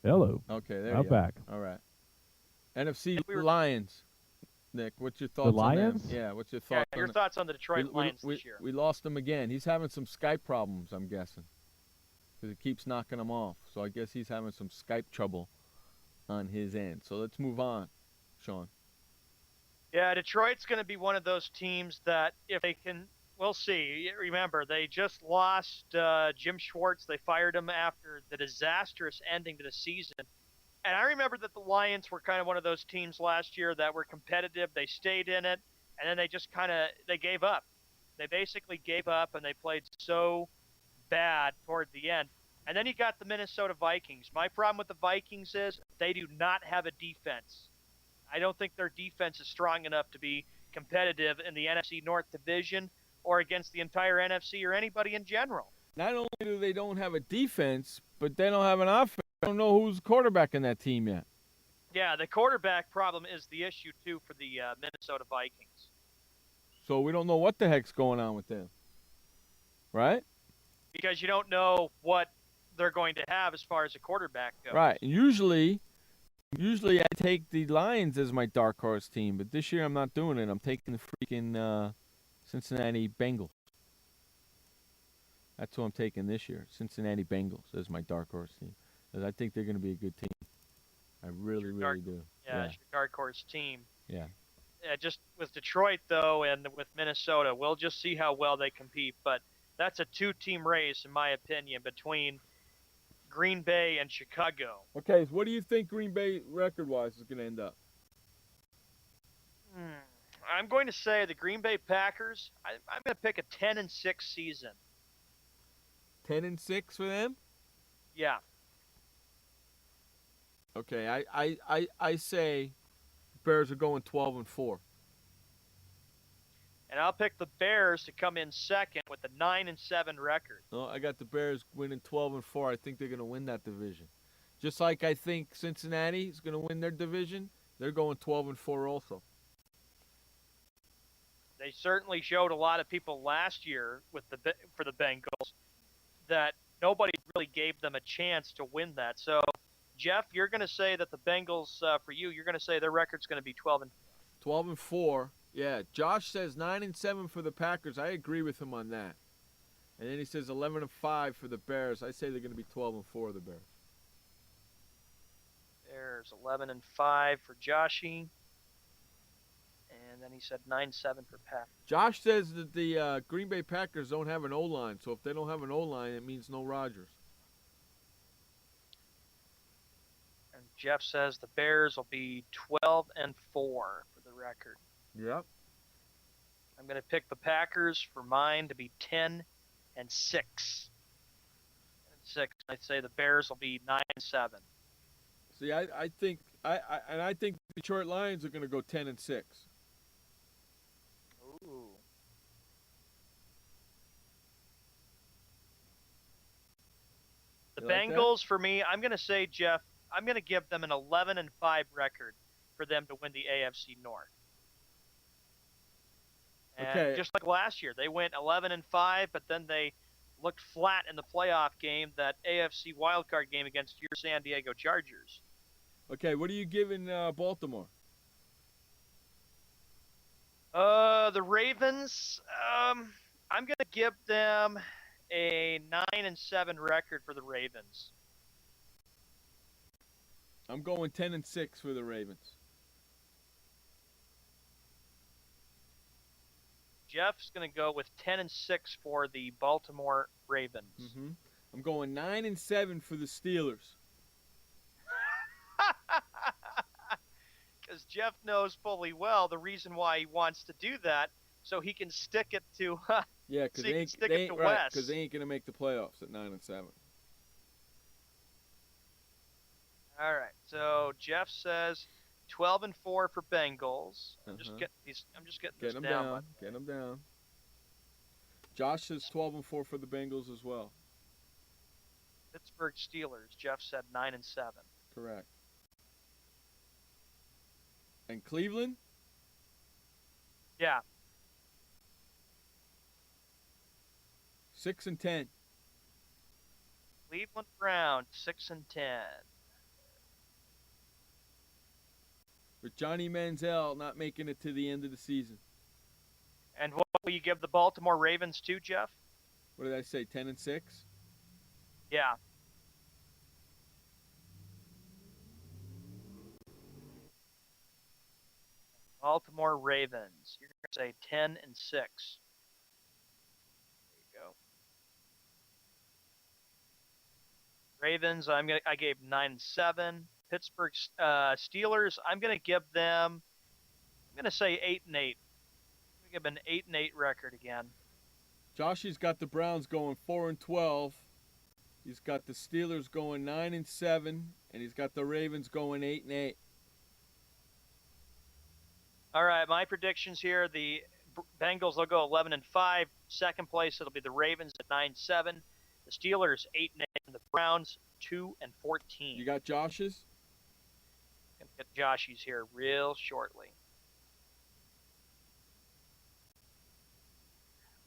Hello. Okay, there I'm you back. All right. NFC Lions. Nick, what's your thoughts the Lions? on them? Yeah, what's your thoughts on your thoughts on the Detroit Lions this year? We lost him again. He's having some Skype problems, I'm guessing, because it keeps knocking him off. So I guess he's having some Skype trouble on his end. So let's move on, Sean. Yeah, Detroit's going to be one of those teams that if they can, we'll see. Remember, they just lost Jim Schwartz. They fired him after the disastrous ending to the season. And I remember that the Lions were kind of one of those teams last year that were competitive. They stayed in it, and then they just they gave up. They basically gave up, and they played so bad toward the end. And then you got the Minnesota Vikings. My problem with the Vikings is they do not have a defense. I don't think their defense is strong enough to be competitive in the NFC North Division or against the entire NFC or anybody in general. Not only do they don't have a defense, but they don't have an offense. I don't know who's quarterback in that team yet. Yeah, the quarterback problem is the issue, too, for the Minnesota Vikings. So we don't know what the heck's going on with them, right? Because you don't know what they're going to have as far as a quarterback goes. Right. And usually I take the Lions as my dark horse team, but this year I'm not doing it. I'm taking the freaking Cincinnati Bengals. That's who I'm taking this year, Cincinnati Bengals as my dark horse team. Because I think they're going to be a good team. I really do. Yeah, it's your dark horse team. Yeah. Just with Detroit, though, and with Minnesota, we'll just see how well they compete. But that's a two-team race, in my opinion, between Green Bay and Chicago. Okay, so what do you think Green Bay record-wise is going to end up? I'm going to say the Green Bay Packers, I'm going to pick a 10-6 season. 10-6 for them? Yeah. Okay, I say Bears are going 12-4. And I'll pick the Bears to come in second with a 9-7 record. No, I got the Bears winning 12-4. I think they're going to win that division. Just like I think Cincinnati is going to win their division, they're going 12-4 also. They certainly showed a lot of people last year for the Bengals that nobody really gave them a chance to win that. So, Jeff, you're going to say that the Bengals, for you, you're going to say their record's going to be 12-4. Yeah, Josh says 9-7 for the Packers. I agree with him on that. And then he says 11-5 for the Bears. I say they're going to be 12-4 the Bears. There's 11-5 for Joshy. And then he said 9-7 for Packers. Josh says that the Green Bay Packers don't have an O-line. So if they don't have an O-line, it means no Rodgers. And Jeff says the Bears will be 12-4 for the record. Yep. I'm going to pick the Packers for mine to be 10-6. 6. I'd say the Bears will be 9-7. See, I think the Detroit Lions are going to go 10-6. Ooh. The Bengals, for me, I'm going to say, Jeff, I'm going to give them an 11-5 record for them to win the AFC North. And okay. Just like last year, they went 11-5, but then they looked flat in the playoff game, that AFC wildcard game against your San Diego Chargers. Okay, what are you giving Baltimore? The Ravens, I'm going to give them a 9-7 record for the Ravens. I'm going 10-6 for the Ravens. Jeff's going to go with 10-6 for the Baltimore Ravens. Mm-hmm. I'm going 9-7 for the Steelers. Because Jeff knows fully well the reason why he wants to do that, so he can stick it to yeah, because they ain't right, because they ain't going to make the playoffs at 9-7. All right, so Jeff says 12-4 for Bengals. I'm just getting these. I'm just getting this down. Get them down. Josh says 12-4 for the Bengals as well. Pittsburgh Steelers. Jeff said 9-7. Correct. And Cleveland? Yeah. 6-10. Cleveland Browns 6-10. With Johnny Manziel not making it to the end of the season. And what will you give the Baltimore Ravens to, Jeff? What did I say, 10-6? Yeah. Baltimore Ravens. You're going to say 10-6. There you go. Ravens, I gave 9-7. Pittsburgh Steelers, I'm going to give them, I'm going to say 8-8. I'm going to give them an 8-8 record again. Joshy's got the Browns going 4-12. He's got the Steelers going 9-7, and he's got the Ravens going 8-8. All right, my predictions here: the Bengals will go 11-5. Second place, it'll be the Ravens at 9-7. The Steelers 8-8, and the Browns 2-14. You got Josh's? Gonna get Joshy's here real shortly.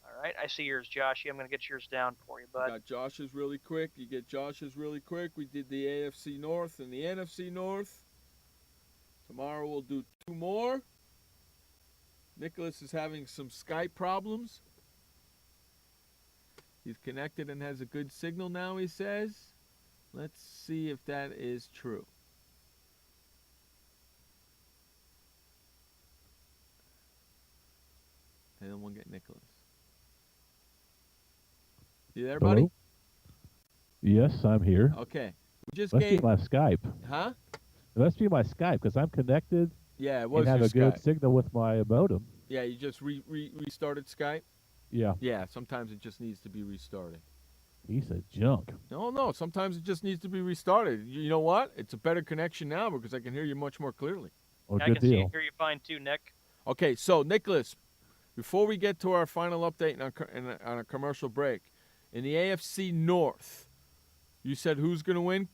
All right, I see yours, Joshy. I'm gonna get yours down for you, bud. You got Josh's really quick. You get Josh's really quick. We did the AFC North and the NFC North. Tomorrow we'll do 2 more. Nicholas is having some Skype problems. He's connected and has a good signal now, he says. Let's see if that is true. And then we'll get Nicholas. You there, buddy? Hello? Yes, I'm here. Okay. We just Must gave... be my Skype. Huh? It must be my Skype because I'm connected. Yeah, it was and have your a good Skype. signal with my modem. Yeah, you just restarted Skype? Yeah. Yeah, sometimes it just needs to be restarted. Piece of junk. No. Sometimes it just needs to be restarted. You know what? It's a better connection now because I can hear you much more clearly. Well, I good can deal. hear you fine too, Nick. Okay, so Nicholas, before we get to our final update on a commercial break, in the AFC North, you said who's going to win?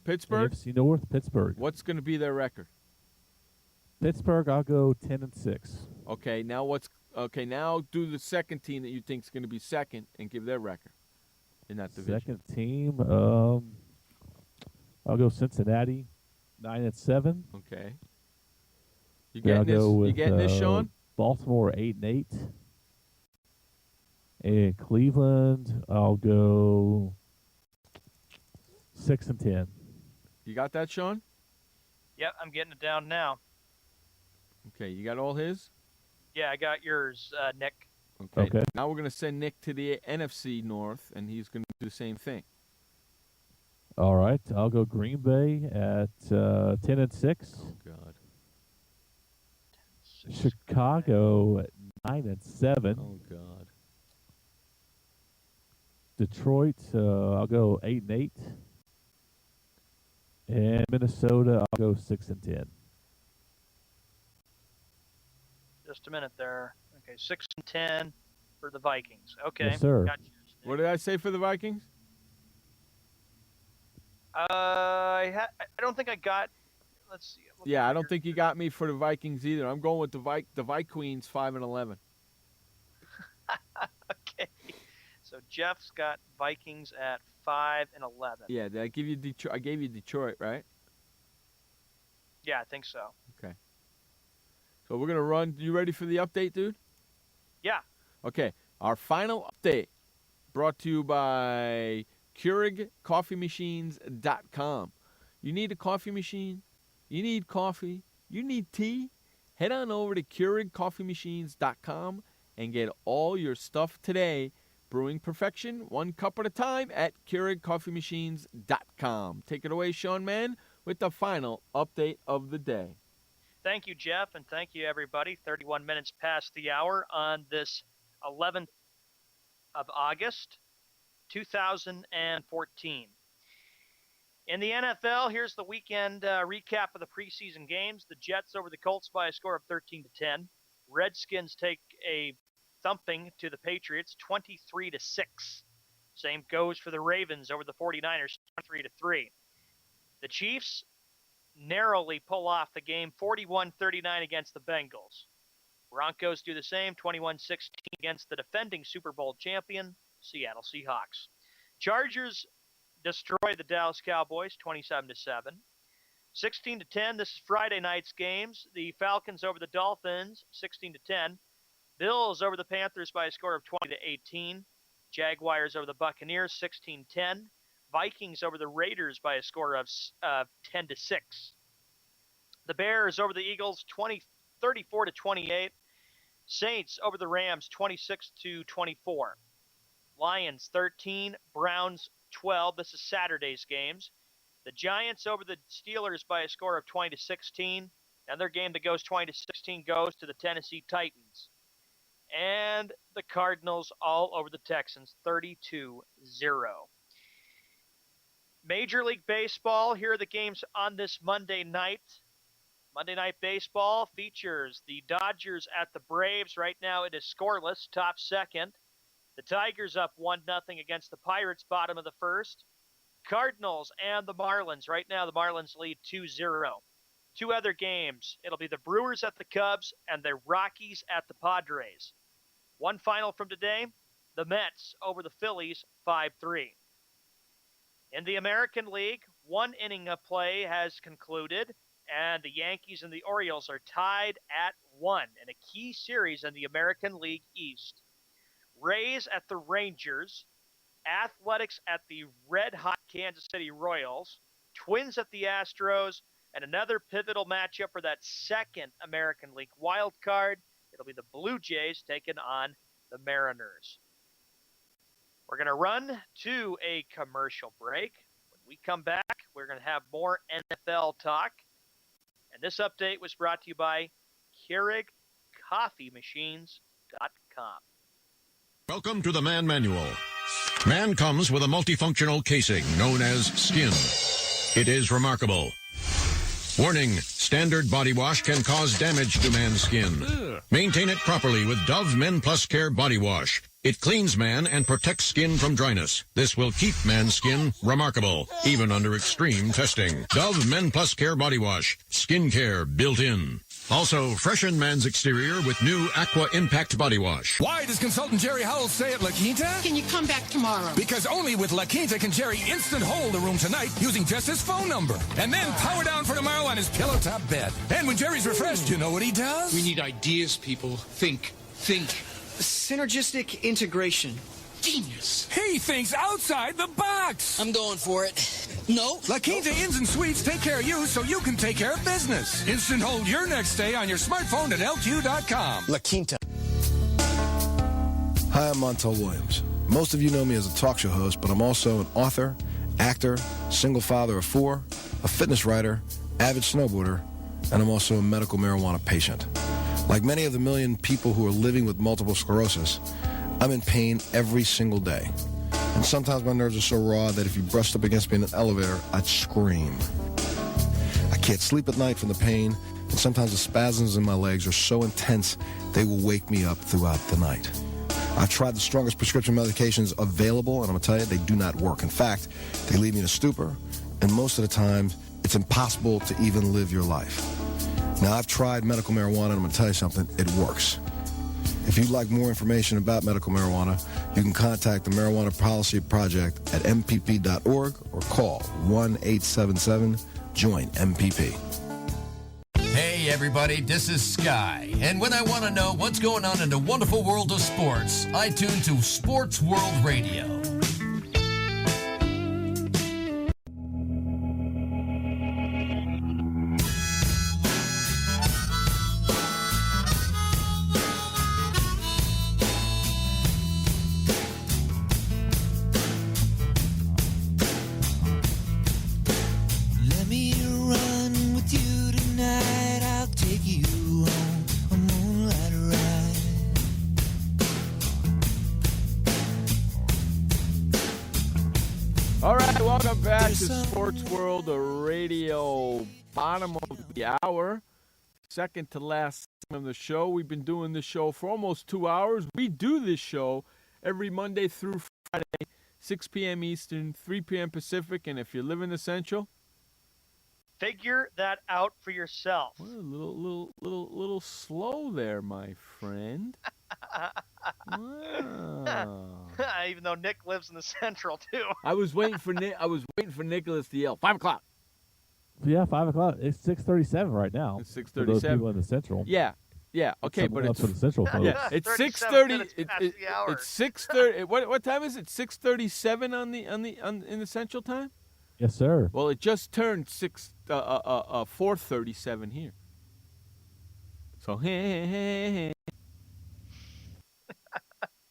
Pittsburgh? AFC North, Pittsburgh. What's going to be their record? Pittsburgh, I'll go 10-6. Okay, now do the second team that you think is going to be second and give their record in that division. Second team, I'll go Cincinnati, 9-7. Okay. You Then I'll getting this? go with, You getting this, Sean? Baltimore, 8-8. And Cleveland, I'll go 6-10. You got that, Sean? Yep, I'm getting it down now. Okay, you got all his? Yeah, I got yours, Nick. Okay. Now we're going to send Nick to the NFC North, and he's going to do the same thing. All right, I'll go Green Bay at 10-6. Oh God. Chicago at 9-7. Oh God. Detroit, I'll go 8-8. And Minnesota, I'll go 6-10. Just a minute there. Okay, 6-10 for the Vikings. Okay. Yes, sir. Got you. What did I say for the Vikings? I don't think I got. Let's see. Yeah, I don't think you got me for the Vikings either. I'm going with the Vikings 5-11. Okay. So Jeff's got Vikings at 5-11. Yeah, did I give you Detroit? I gave you Detroit, right? Yeah, I think so. Okay. So we're gonna run. You ready for the update, dude? Yeah. Okay. Our final update, brought to you by Keurig.coffeemachines.com. You need a coffee machine? You need coffee? You need tea? Head on over to KeurigCoffeemachines.com and get all your stuff today. Brewing perfection, one cup at a time at KeurigCoffeemachines.com. Take it away, Sean Mann, with the final update of the day. Thank you, Jeff, and thank you, everybody. 31 minutes past the hour on this 11th of August, 2014. In the NFL, here's the weekend recap of the preseason games. The Jets over the Colts by a score of 13-10. Redskins take a thumping to the Patriots, 23-6. Same goes for the Ravens over the 49ers, 23-3. The Chiefs narrowly pull off the game, 41-39 against the Bengals. Broncos do the same, 21-16 against the defending Super Bowl champion, Seattle Seahawks. Chargers destroy the Dallas Cowboys, 27-7. 16-10, this is Friday night's games. The Falcons over the Dolphins, 16-10. Bills over the Panthers by a score of 20-18. Jaguars over the Buccaneers, 16-10. Vikings over the Raiders by a score of 10-6. The Bears over the Eagles, 34-28. Saints over the Rams, 26-24. Lions 13, Browns 12. This is Saturday's games. The Giants over the Steelers by a score of 20-16. And their game that goes 20-16 goes to the Tennessee Titans. And the Cardinals all over the Texans, 32-0. Major League Baseball, here are the games on this Monday night. Monday Night Baseball features the Dodgers at the Braves. Right now it is scoreless, top second. The Tigers up 1-0 against the Pirates, bottom of the first. Cardinals and the Marlins. Right now the Marlins lead 2-0. Two other games. It'll be the Brewers at the Cubs and the Rockies at the Padres. One final from today, the Mets over the Phillies, 5-3. In the American League, one inning of play has concluded, and the Yankees and the Orioles are tied at 1 in a key series in the American League East. Rays at the Rangers, Athletics at the red-hot Kansas City Royals, Twins at the Astros, and another pivotal matchup for that second American League wild card. It'll be the Blue Jays taking on the Mariners. We're going to run to a commercial break. When we come back, we're going to have more NFL talk. And this update was brought to you by KeurigCoffeemachines.com. Welcome to the Man Manual. Man comes with a multifunctional casing known as skin. It is remarkable. Warning, standard body wash can cause damage to man's skin. Maintain it properly with Dove Men Plus Care Body Wash. It cleans man and protects skin from dryness. This will keep man's skin remarkable, even under extreme testing. Dove Men Plus Care Body Wash. Skin care built in. Also, freshen man's exterior with new Aqua Impact Body Wash. Why does consultant Jerry Howell stay at La Quinta? Can you come back tomorrow? Because only with La Quinta can Jerry instant hold the room tonight using just his phone number. And then power down for tomorrow on his pillow top bed. And when Jerry's refreshed, you know what he does? We need ideas, people. Think. Synergistic integration. Genius. He thinks outside the box. I'm going for it. No. La Quinta Inns and Suites take care of you so you can take care of business. Instant hold your next stay on your smartphone at LQ.com. La Quinta. Hi, I'm Montel Williams. Most of you know me as a talk show host, but I'm also an author, actor, single father of 4, a fitness writer, avid snowboarder, and I'm also a medical marijuana patient. Like many of the million people who are living with multiple sclerosis, I'm in pain every single day. And sometimes my nerves are so raw that if you brushed up against me in an elevator, I'd scream. I can't sleep at night from the pain, and sometimes the spasms in my legs are so intense they will wake me up throughout the night. I've tried the strongest prescription medications available, and I'm going to tell you, they do not work. In fact, they leave me in a stupor, and most of the time, it's impossible to even live your life. Now, I've tried medical marijuana, and I'm going to tell you something, it works. If you'd like more information about medical marijuana, you can contact the Marijuana Policy Project at mpp.org or call 1-877-JOIN-MPP. Hey everybody, this is Sky, and when I want to know what's going on in the wonderful world of sports, I tune to Sports World Radio. Welcome back to Sports World Radio, bottom of the hour, second to last segment of the show. We've been doing this show for almost 2 hours. We do this show every Monday through Friday, 6 p.m. Eastern, 3 p.m. Pacific, and if you live in the Central, figure that out for yourself. Well, a little slow there, my friend. Wow. Even though Nick lives in the Central too. I was waiting for Nicholas to yell 5 o'clock. Yeah, 5 o'clock. It's 6:37 right now. It's 6:37. For those people in the Central. Yeah. Okay, but it's for the Central folks. Yeah, it's 6:30. It's 6:30. What time is it? 6:37 in the Central time. Yes, sir. Well, it just turned 4:37 here. So hey.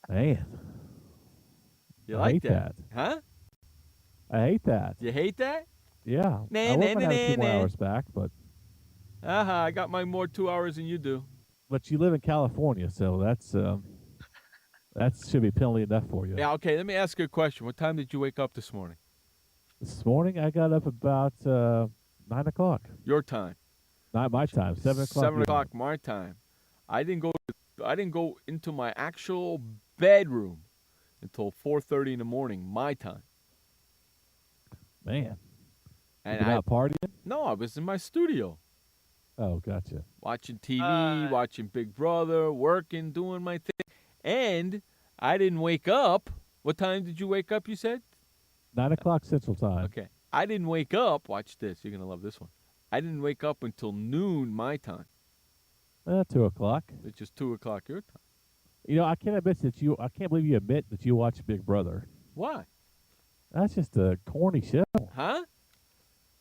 Man. You like that? Huh? I hate that. You hate that? Yeah. I wish I had 2 more hours back, but. I got my more 2 hours than you do. But you live in California, so that should be penalty enough for you. Yeah. Okay. Let me ask you a question. What time did you wake up this morning? This morning I got up about 9 o'clock. Your time. Not my time. 7 o'clock. 7 o'clock my time. I didn't go into my actual bedroom until 4:30 in the morning my time. Man. And You're not partying? No, I was in my studio. Oh, gotcha. Watching TV, watching Big Brother, working, doing my thing. And I didn't wake up. What time did you wake up, you said? 9 o'clock Central Time. Okay. I didn't wake up. Watch this. You're going to love this one. I didn't wake up until noon my time. 2 o'clock. Which is 2 o'clock your time. You know, I can't believe you admit that you watch Big Brother. Why? That's just a corny show. Huh?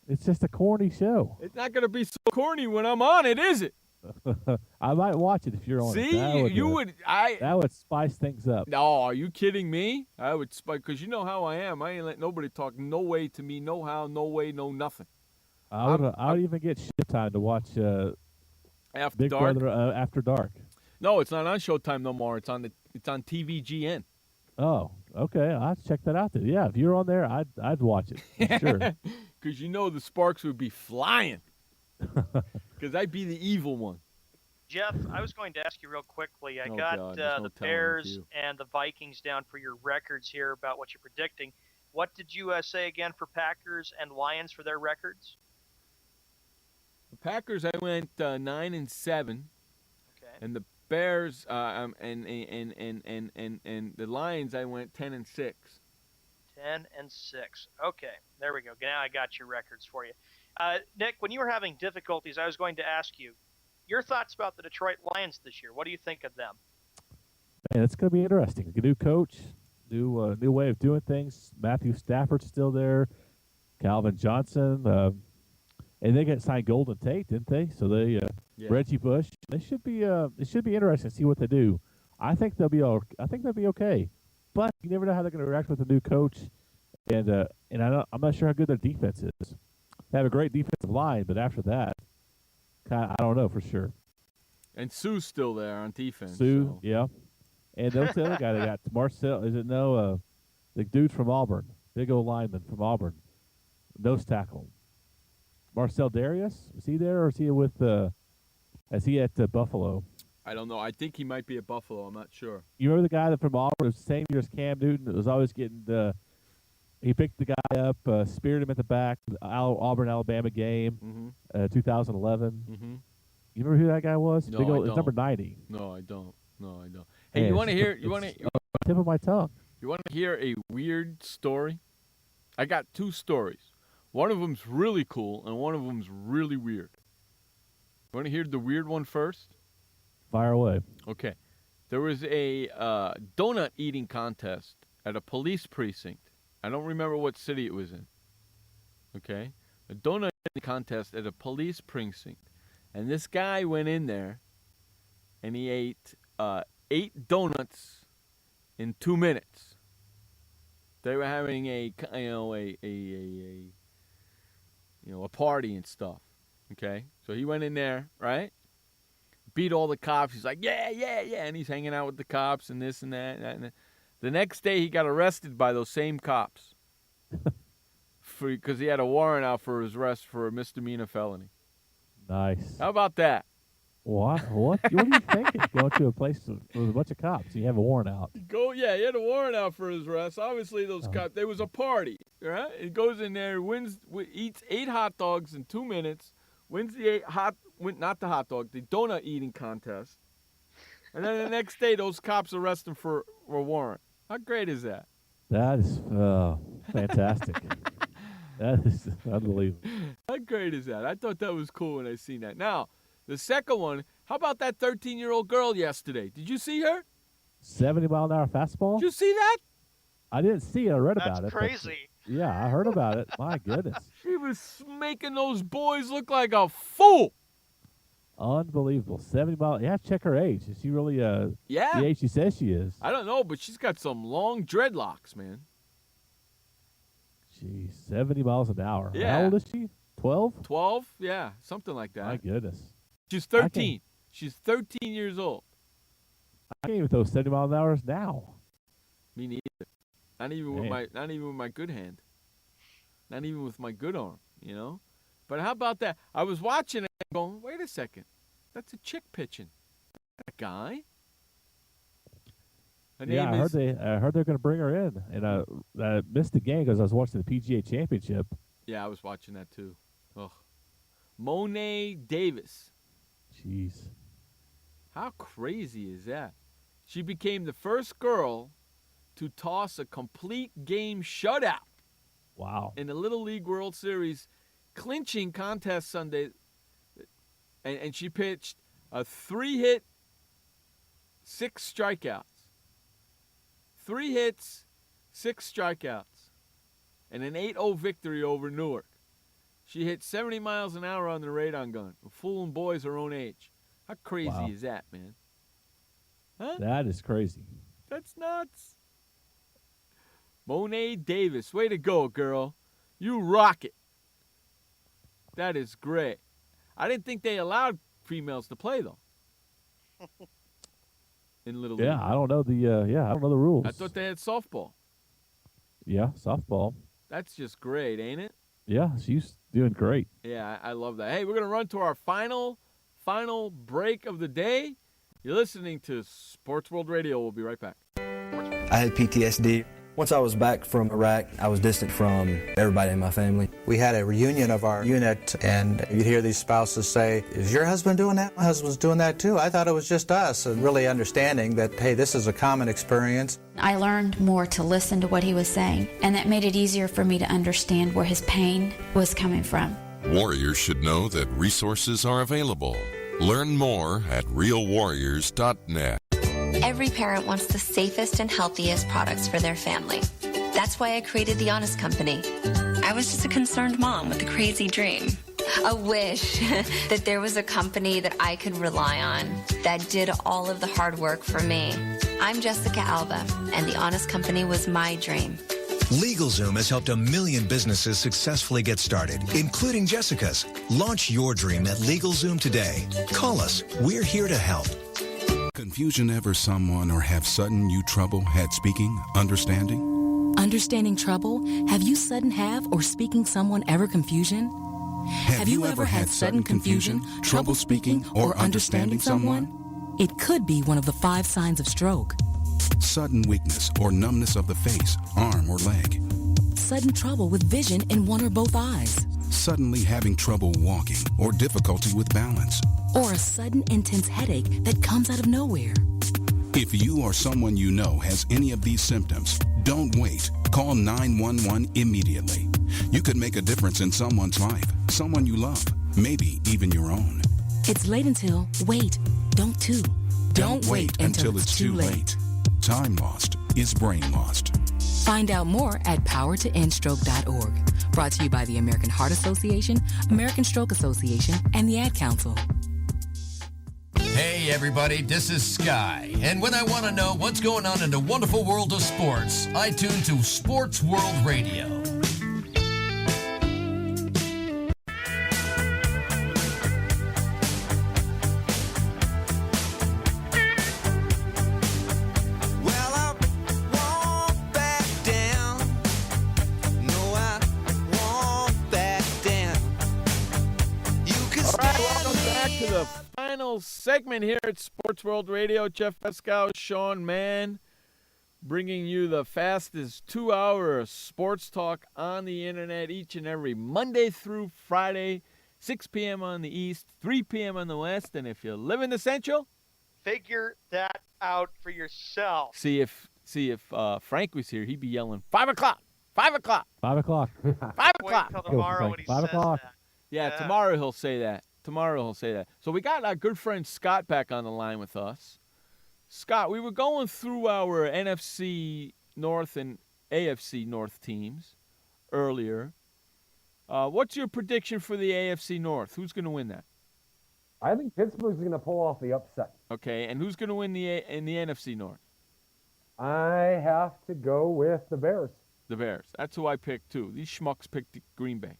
It's just a corny show. It's not going to be so corny when I'm on it, is it? I might watch it if you're on it. See, that would spice things up. No, are you kidding me? I would spice, because you know how I am. I ain't let nobody talk no way to me, no how, no way, no nothing. I would even get Showtime to watch After Big Dark. Brother After Dark. No, it's not on Showtime no more. It's on TVGN. Oh, Okay, I'll have to check that out then. Yeah, if you're on there, I'd watch it. For sure. Because the sparks would be flying. Because I'd be the evil one. Jeff, I was going to ask you real quickly. I Oh, got God, there's no the telling Bears with you. and the Vikings down for your records here about what you're predicting. What did you say again for Packers and Lions for their records? The Packers, I went 9-7. Okay. And the Bears and the Lions, I went 10-6. 10-6. Okay, there we go. Now I got your records for you. Nick, when you were having difficulties, I was going to ask you your thoughts about the Detroit Lions this year. What do you think of them? Man, it's going to be interesting. A new coach, new way of doing things. Matthew Stafford's still there. Calvin Johnson, and they got signed Golden Tate, didn't they? So they Reggie Bush. It should be interesting to see what they do. I think they'll be okay. But you never know how they're going to react with a new coach, and I'm not sure how good their defense is. They have a great defensive line, but after that, I don't know for sure. And Sue's still there on defense. Yeah. And what's the other guy they got? Marcel, the dude from Auburn, big old lineman from Auburn, nose tackle. Marcel Darius, is he there, or is he is he at Buffalo? I don't know. I think he might be at Buffalo. I'm not sure. You remember the guy that from Auburn, was the same year as Cam Newton, that was always getting he picked the guy up, speared him at the back, Auburn-Alabama game, 2011. Mm-hmm. You remember who that guy was? No, Big old, I don't. It's number 90. No, I don't. Hey, you want to hear? You want to? Tip of my tongue. You want to hear a weird story? I got two stories. One of them's really cool, and one of them's really weird. You want to hear the weird one first? Fire away. Okay. There was a donut eating contest at a police precinct. I don't remember what city it was in. Okay? A donut eating contest at a police precinct. And this guy went in there, and he ate 8 donuts in 2 minutes. They were having a party and stuff. Okay? So he went in there, right? Beat all the cops. He's like, yeah. And he's hanging out with the cops and this and that. And that. The next day, he got arrested by those same cops because he had a warrant out for his arrest for a misdemeanor felony. Nice. How about that? What are you thinking? Going to a place with a bunch of cops. You have a warrant out. He had a warrant out for his arrest. Obviously, those cops, there was a party, right? He goes in there, eats 8 hot dogs in 2 minutes, wins the donut eating contest. And then the next day, those cops arrest him for a warrant. How great is that? That is fantastic. That is unbelievable. How great is that? I thought that was cool when I seen that. Now, the second one, how about that 13-year-old girl yesterday? Did you see her? 70-mile-an-hour fastball? Did you see that? I didn't see it. I read about it. That's crazy. Yeah, I heard about it. My goodness. She was making those boys look like a fool. Unbelievable. 70 miles. You have to check her age. Is she really the age she says she is? I don't know, but she's got some long dreadlocks, man. Geez, 70 miles an hour. Yeah. How old is she? 12? 12? Yeah, something like that. My goodness. She's 13. She's 13 years old. I can't even throw 70 miles an hour now. Me neither. Not even with my good hand. Not even with my good arm, you know? But how about that? I was watching it going, wait a second. That's a chick pitching. That guy? I heard they're going to bring her in. And I missed the game because I was watching the PGA Championship. Yeah, I was watching that too. Ugh. Monet Davis. Jeez. How crazy is that? She became the first girl to toss a complete game shutout. Wow. In the Little League World Series clinching contest Sunday. And she pitched a 3-hit, 6 strikeouts. 3 hits, 6 strikeouts. And an 8-0 victory over Newark. She hit 70 miles an hour on the radon gun, fooling boys her own age. How crazy is that, man? Huh? That is crazy. That's nuts. Monet Davis, way to go, girl. You rock it. That is great. I didn't think they allowed females to play, though. In Little League. I don't know the rules. I thought they had softball. Yeah, softball. That's just great, ain't it? Yeah, she's doing great. Yeah, I love that. Hey, we're going to run to our final break of the day. You're listening to Sports World Radio. We'll be right back. I had PTSD. Once I was back from Iraq, I was distant from everybody in my family. We had a reunion of our unit, and you'd hear these spouses say, "Is your husband doing that? My husband's doing that too. I thought it was just us." And really understanding that, hey, this is a common experience. I learned more to listen to what he was saying, and that made it easier for me to understand where his pain was coming from. Warriors should know that resources are available. Learn more at realwarriors.net. Every parent wants the safest and healthiest products for their family. That's why I created The Honest Company. I was just a concerned mom with a crazy dream. A wish that there was a company that I could rely on that did all of the hard work for me. I'm Jessica Alba, and The Honest Company was my dream. LegalZoom has helped 1 million businesses successfully get started, including Jessica's. Launch your dream at LegalZoom today. Call us. We're here to help. Confusion ever someone or have sudden you trouble had speaking, understanding? Understanding trouble? Have you sudden have or speaking someone ever confusion? Have you ever had sudden confusion, trouble speaking, or understanding someone? It could be one of the 5 signs of stroke. Sudden weakness or numbness of the face, arm, or leg. Sudden trouble with vision in one or both eyes. Suddenly having trouble walking or difficulty with balance. Or a sudden intense headache that comes out of nowhere. If you or someone you know has any of these symptoms, don't wait. Call 911 immediately. You could make a difference in someone's life, someone you love, maybe even your own. It's late until, wait, don't too. Don't wait until it's too late. Time lost is brain lost. Find out more at powertoendstroke.org. Brought to you by the American Heart Association, American Stroke Association, and the Ad Council. Hey everybody, this is Sky. And when I want to know what's going on in the wonderful world of sports, I tune to Sports World Radio. Segment here at Sports World Radio. Jeff Pescow, Sean Mann, bringing you the fastest 2-hour sports talk on the internet each and every Monday through Friday, 6 p.m. on the East, 3 p.m. on the West. And if you live in the Central, figure that out for yourself. See if Frank was here, he'd be yelling 5 o'clock, 5 o'clock, 5 o'clock, 5 o'clock. Wait until tomorrow when he 5 says o'clock. that. Yeah, tomorrow he'll say that. So we got our good friend Scott back on the line with us. Scott, we were going through our NFC North and AFC North teams earlier. What's your prediction for the AFC North? Who's going to win that? I think Pittsburgh's going to pull off the upset. Okay, and who's going to win in the NFC North? I have to go with the Bears. The Bears. That's who I picked too. These schmucks picked Green Bay.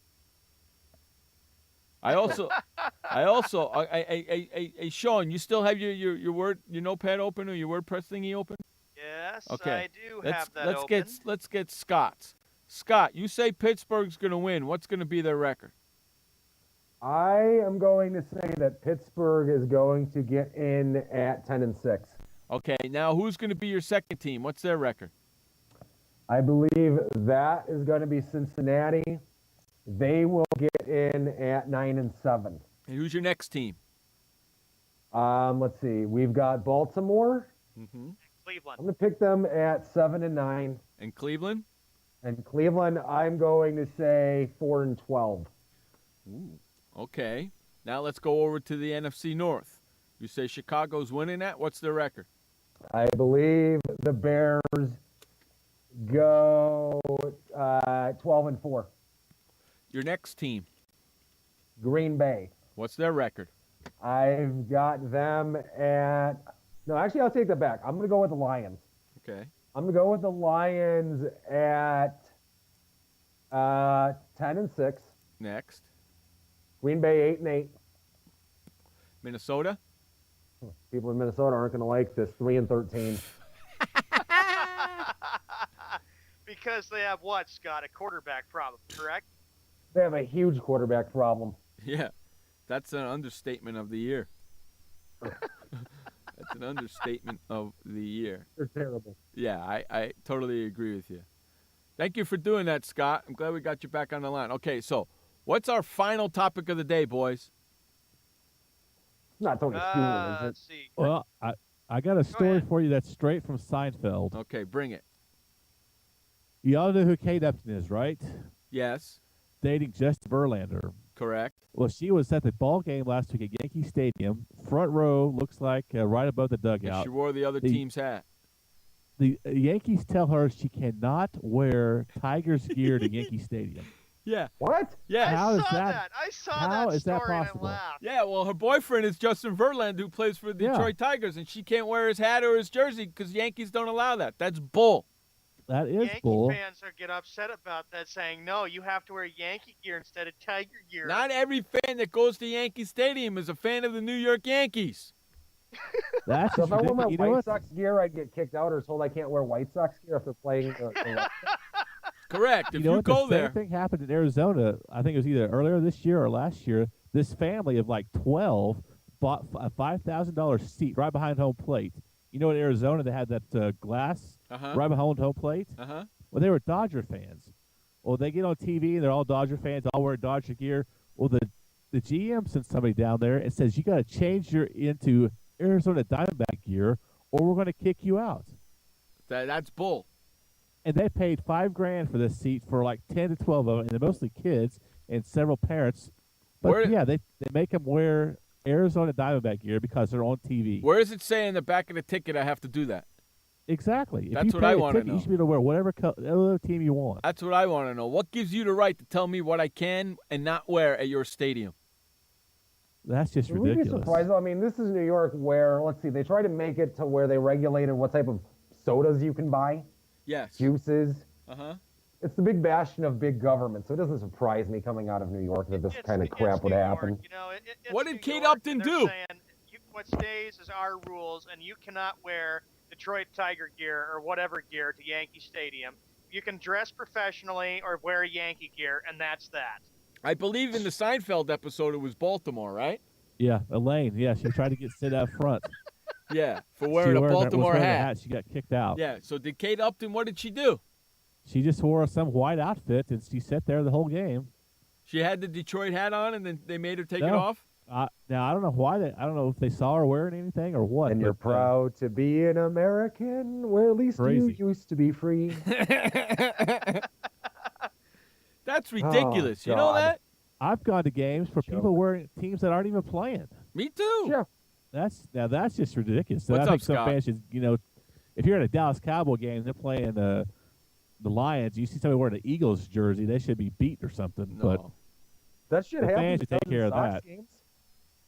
Sean, you still have your word, your notepad open or your WordPress thingy open? Yes, okay. I do have that open. Let's get Scott's. Scott, you say Pittsburgh's going to win. What's going to be their record? I am going to say that Pittsburgh is going to get in at 10-6. Okay, now who's going to be your second team? What's their record? I believe that is going to be Cincinnati. They will get in at 9-7. And who's your next team? Let's see. We've got Baltimore. Mm-hmm. Cleveland. I'm going to pick them at 7-9. And Cleveland? And Cleveland, I'm going to say 4-12. Ooh, okay. Now let's go over to the NFC North. You say Chicago's winning that? What's their record? I believe the Bears go 12-4. Your next team? Green Bay. What's their record? I've got them at... No, actually, I'll take that back. I'm going to go with the Lions. Okay. I'm going to go with the Lions at 10-6. Next. Green Bay 8-8. Minnesota? People in Minnesota aren't going to like this. 3-13. Because they have what, Scott? A quarterback problem, correct? They have a huge quarterback problem. Yeah, that's an understatement of the year. That's an understatement of the year. They're terrible. Yeah, I totally agree with you. Thank you for doing that, Scott. I'm glad we got you back on the line. Okay, so what's our final topic of the day, boys? It's not Tony Hewlett, is it? Let's see. Well, I got a story for you that's straight from Seinfeld. Okay, bring it. You all know who Kate Upton is, right? Yes. Dating Justin Verlander. Correct. Well, she was at the ball game last week at Yankee Stadium. Front row, looks like right above the dugout. She wore the other team's hat. The Yankees tell her she cannot wear Tigers gear to Yankee Stadium. Yeah. What? Yeah. How is I saw how that is that story possible? and I laughed. Yeah, well, her boyfriend is Justin Verlander, who plays for the Detroit Tigers, and she can't wear his hat or his jersey because Yankees don't allow that. That's bull. That is Yankee bull. fans are get upset about that, saying, no, you have to wear Yankee gear instead of Tiger gear. Not every fan that goes to Yankee Stadium is a fan of the New York Yankees. That's So if I wear my ridiculous. You know White what? Sox gear, I'd get kicked out or told I can't wear White Sox gear if they're playing. Correct. If You know what? go the there. same thing happened in Arizona. I think it was either earlier this year or last year. This family of like 12 bought a $5,000 seat right behind home plate. You know, in Arizona, they had that glass right behind home plate. Uh-huh. Well, they were Dodger fans. Well, they get on TV, and they're all Dodger fans, all wearing Dodger gear. Well, the GM sends somebody down there and says, you got to change your into Arizona Diamondback gear, or we're going to kick you out. That's bull. And they paid $5,000 for this seat for like 10 to 12 of them, and they're mostly kids and several parents. But yeah, they make them wear Arizona Diamondback gear because they're on TV. Where does it say in the back of the ticket I have to do that? Exactly. If That's you what pay I a wanna ticket, know. You should be able to wear whatever team you want. That's what I want to know. What gives you the right to tell me what I can and not wear at your stadium? That's just Would we be ridiculous. surprised? Though? I mean, this is New York where, let's see, they try to make it to where they regulated what type of sodas you can buy. Yes. Juices. Uh-huh. It's the big bastion of big government, so it doesn't surprise me coming out of New York that this kind of crap would happen. You know, it's What did New Kate York, Upton and they're do? Saying, what stays is our rules, and you cannot wear Detroit Tiger gear or whatever gear to Yankee Stadium. You can dress professionally or wear Yankee gear, and that's that. I believe in the Seinfeld episode it was Baltimore, right? Yeah, Elaine. Yeah, she tried to get sit out front. Yeah, for She wearing a was Baltimore wearing a hat. She got kicked out. Yeah, so did Kate Upton, what did she do? She just wore some white outfit, and she sat there the whole game. She had the Detroit hat on, and then they made her take it No. off? Now, I don't know why. I don't know if they saw her wearing anything or what. And you're but, proud to be an American, where at least Crazy. you used to be free. That's ridiculous. You know God. that? I've gone to games for people wearing teams that aren't even playing. Me too. Yeah. That's just ridiculous. So What's I think up, some Scott? fans should, if you're at a Dallas Cowboy game and they're playing the Lions, you see somebody wearing an Eagles jersey, they should be beat or something. No. But That should the happen. fans should take care of Sox that. games.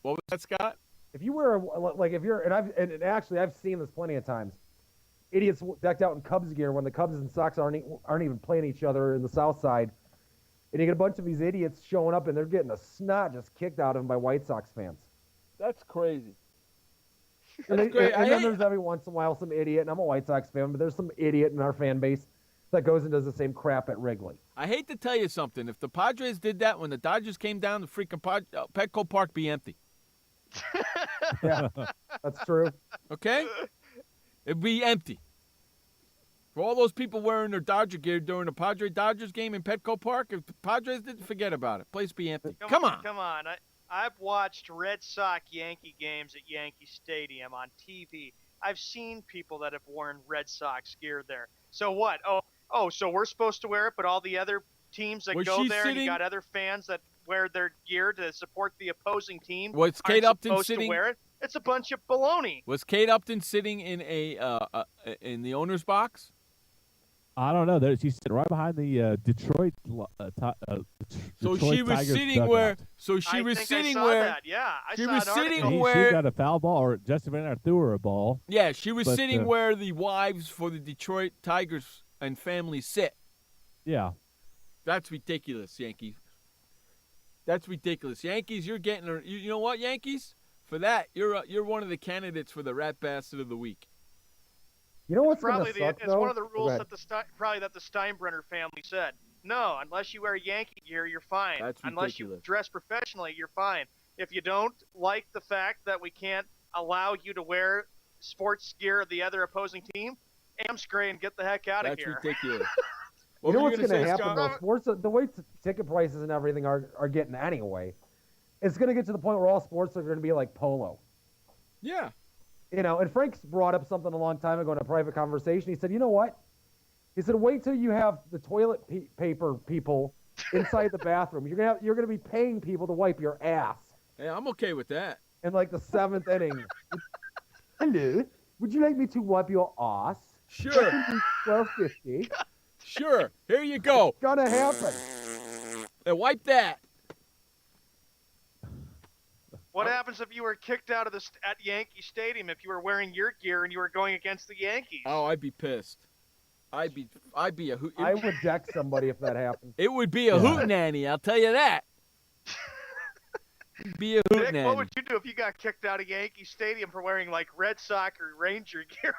What was that, Scott? If you wear and actually I've seen this plenty of times. Idiots decked out in Cubs gear when the Cubs and Sox aren't even playing each other in the South Side, and you get a bunch of these idiots showing up and they're getting the snot just kicked out of them by White Sox fans. That's crazy. And, That's great. and then there's every once in a while some idiot, and I'm a White Sox fan, but there's some idiot in our fan base that goes and does the same crap at Wrigley. I hate to tell you something. If the Padres did that when the Dodgers came down, the freaking Petco Park be empty. Yeah, that's true. Okay? It'd be empty. For all those people wearing their Dodger gear during the Padres-Dodgers game in Petco Park, if the Padres didn't forget about it, place be empty. Come on. Come on. I've watched Red Sox Yankee games at Yankee Stadium on TV. I've seen people that have worn Red Sox gear there. So what? Oh, so we're supposed to wear it, but all the other teams that Was go she there, and sitting- you got other fans that wear their gear to support the opposing team. Was Kate aren't Upton supposed sitting- to wear it? It's a bunch of baloney. Was Kate Upton sitting in in the owner's box? I don't know. She's sitting right behind the Detroit. So Detroit she was Tigers sitting dugout. where? So she I was think sitting I saw where? that. Yeah, I she saw was an sitting article. where? She got a foul ball, or Justin Verlander threw her a ball. Yeah, she was But, sitting where the wives for the Detroit Tigers and family sit. Yeah. That's ridiculous, Yankees. That's ridiculous. Yankees, you're getting you know what, Yankees? For that, you're one of the candidates for the Rat Bastard of the Week. You know what's probably gonna suck, it's though? one of the Go rules ahead. that the Steinbrenner family said. No, unless you wear Yankee gear, you're fine. That's unless you ridiculous. dress professionally, you're fine. If you don't like the fact that we can't allow you to wear sports gear of the other opposing team, amscray and get the heck out of That's here. ridiculous. You know were what's gonna going to say, happen, Scott? though? Sports, the way ticket prices and everything are getting anyway, it's going to get to the point where all sports are going to be like polo. Yeah. You know, and Frank's brought up something a long time ago in a private conversation. He said, you know what? He said, wait till you have the toilet paper people inside the bathroom. You're gonna be paying people to wipe your ass. Hey, I'm okay with that. In like the 7th inning. Hello, would you like me to wipe your ass? Sure. $12.50. Sure. Here you go. It's gonna happen. Now wipe that. What happens if you were kicked out of at Yankee Stadium if you were wearing your gear and you were going against the Yankees? Oh, I'd be pissed. I'd be a hoot. I would deck somebody if that happened. It would be a hootenanny, I'll tell you that. It'd be a Nick, hootenanny. what would you do if you got kicked out of Yankee Stadium for wearing like Red Sox or Ranger gear?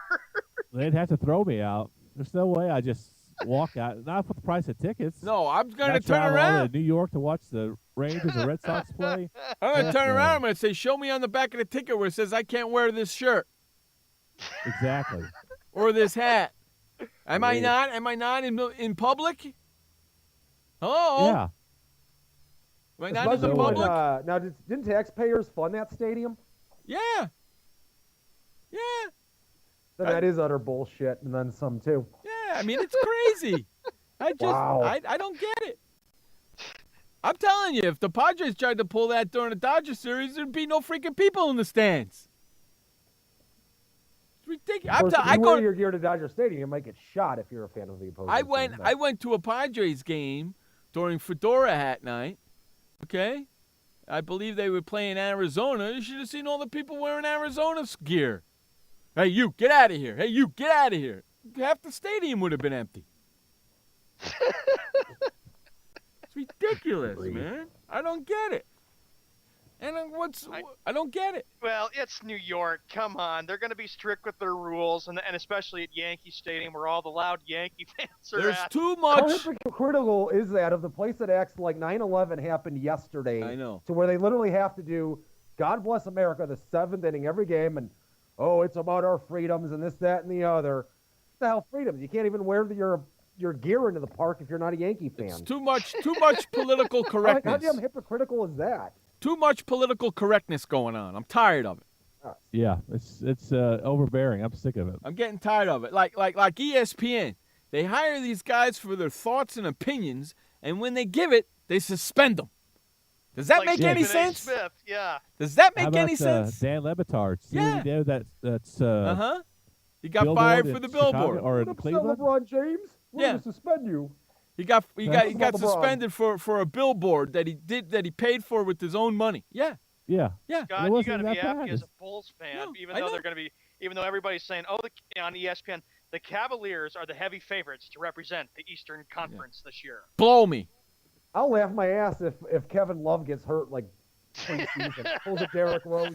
They'd have to throw me out. There's no way I just walk out. Not for the price of tickets. No, I'm going to Not turn travel all around. to New York to watch the Rangers or Red Sox play. I'm going to Heck turn no. around. I'm going to say, show me on the back of the ticket where it says I can't wear this shirt Exactly. or this hat. Am I not? Am I not in public? Hello? Yeah. Am I not in the Especially when, public? now, didn't taxpayers fund that stadium? Yeah. Yeah. Then that is utter bullshit, and then some too. Yeah, I mean, it's crazy. Wow. I don't get it. I'm telling you, if the Padres tried to pull that during the Dodger series, there'd be no freaking people in the stands. It's ridiculous. Of course, if you wear your gear to Dodger Stadium, you might get shot if you're a fan of the opposing team. I went to a Padres game during Fedora Hat Night. Okay? I believe they were playing Arizona. You should have seen all the people wearing Arizona's gear. Hey, you, get out of here. Hey, you, get out of here. Half the stadium would have been empty. It's ridiculous, man. I don't get it. And I don't get it. Well, it's New York. Come on. They're going to be strict with their rules, and especially at Yankee Stadium where all the loud Yankee fans are There's at. too How much. hypocritical is that of the place that acts like 9/11 happened yesterday? I know. To where they literally have to do God Bless America the 7th inning every game, and it's about our freedoms and this, that, and the other. What the hell freedoms? You can't even wear your gear into the park if you're not a Yankee fan. It's too much political How correctness. damn hypocritical is that? Too much political correctness going on. I'm tired of it. Yeah, it's overbearing. I'm sick of it. I'm getting tired of it. Like ESPN. They hire these guys for their thoughts and opinions, and when they give it, they suspend them. Does that make any Stephen A. sense? Smith, yeah. Does that How make about, any sense? Dan Lebatard. See Yeah. what he did? That's He got Billboard fired in for the Chicago billboard. or in Upset Cleveland. LeBron James? We're Yeah. going to suspend you. He got LeBron. suspended for a billboard that he paid for with his own money. Yeah. Yeah. Yeah. God, It you wasn't got to that be happy bad. as a Bulls fan, No, even I though know. they're going to be, even though everybody's saying, on ESPN, the Cavaliers are the heavy favorites to represent the Eastern Conference this year. Blow me. I'll laugh my ass if Kevin Love gets hurt like preseason. Pulls a Derrick Rose.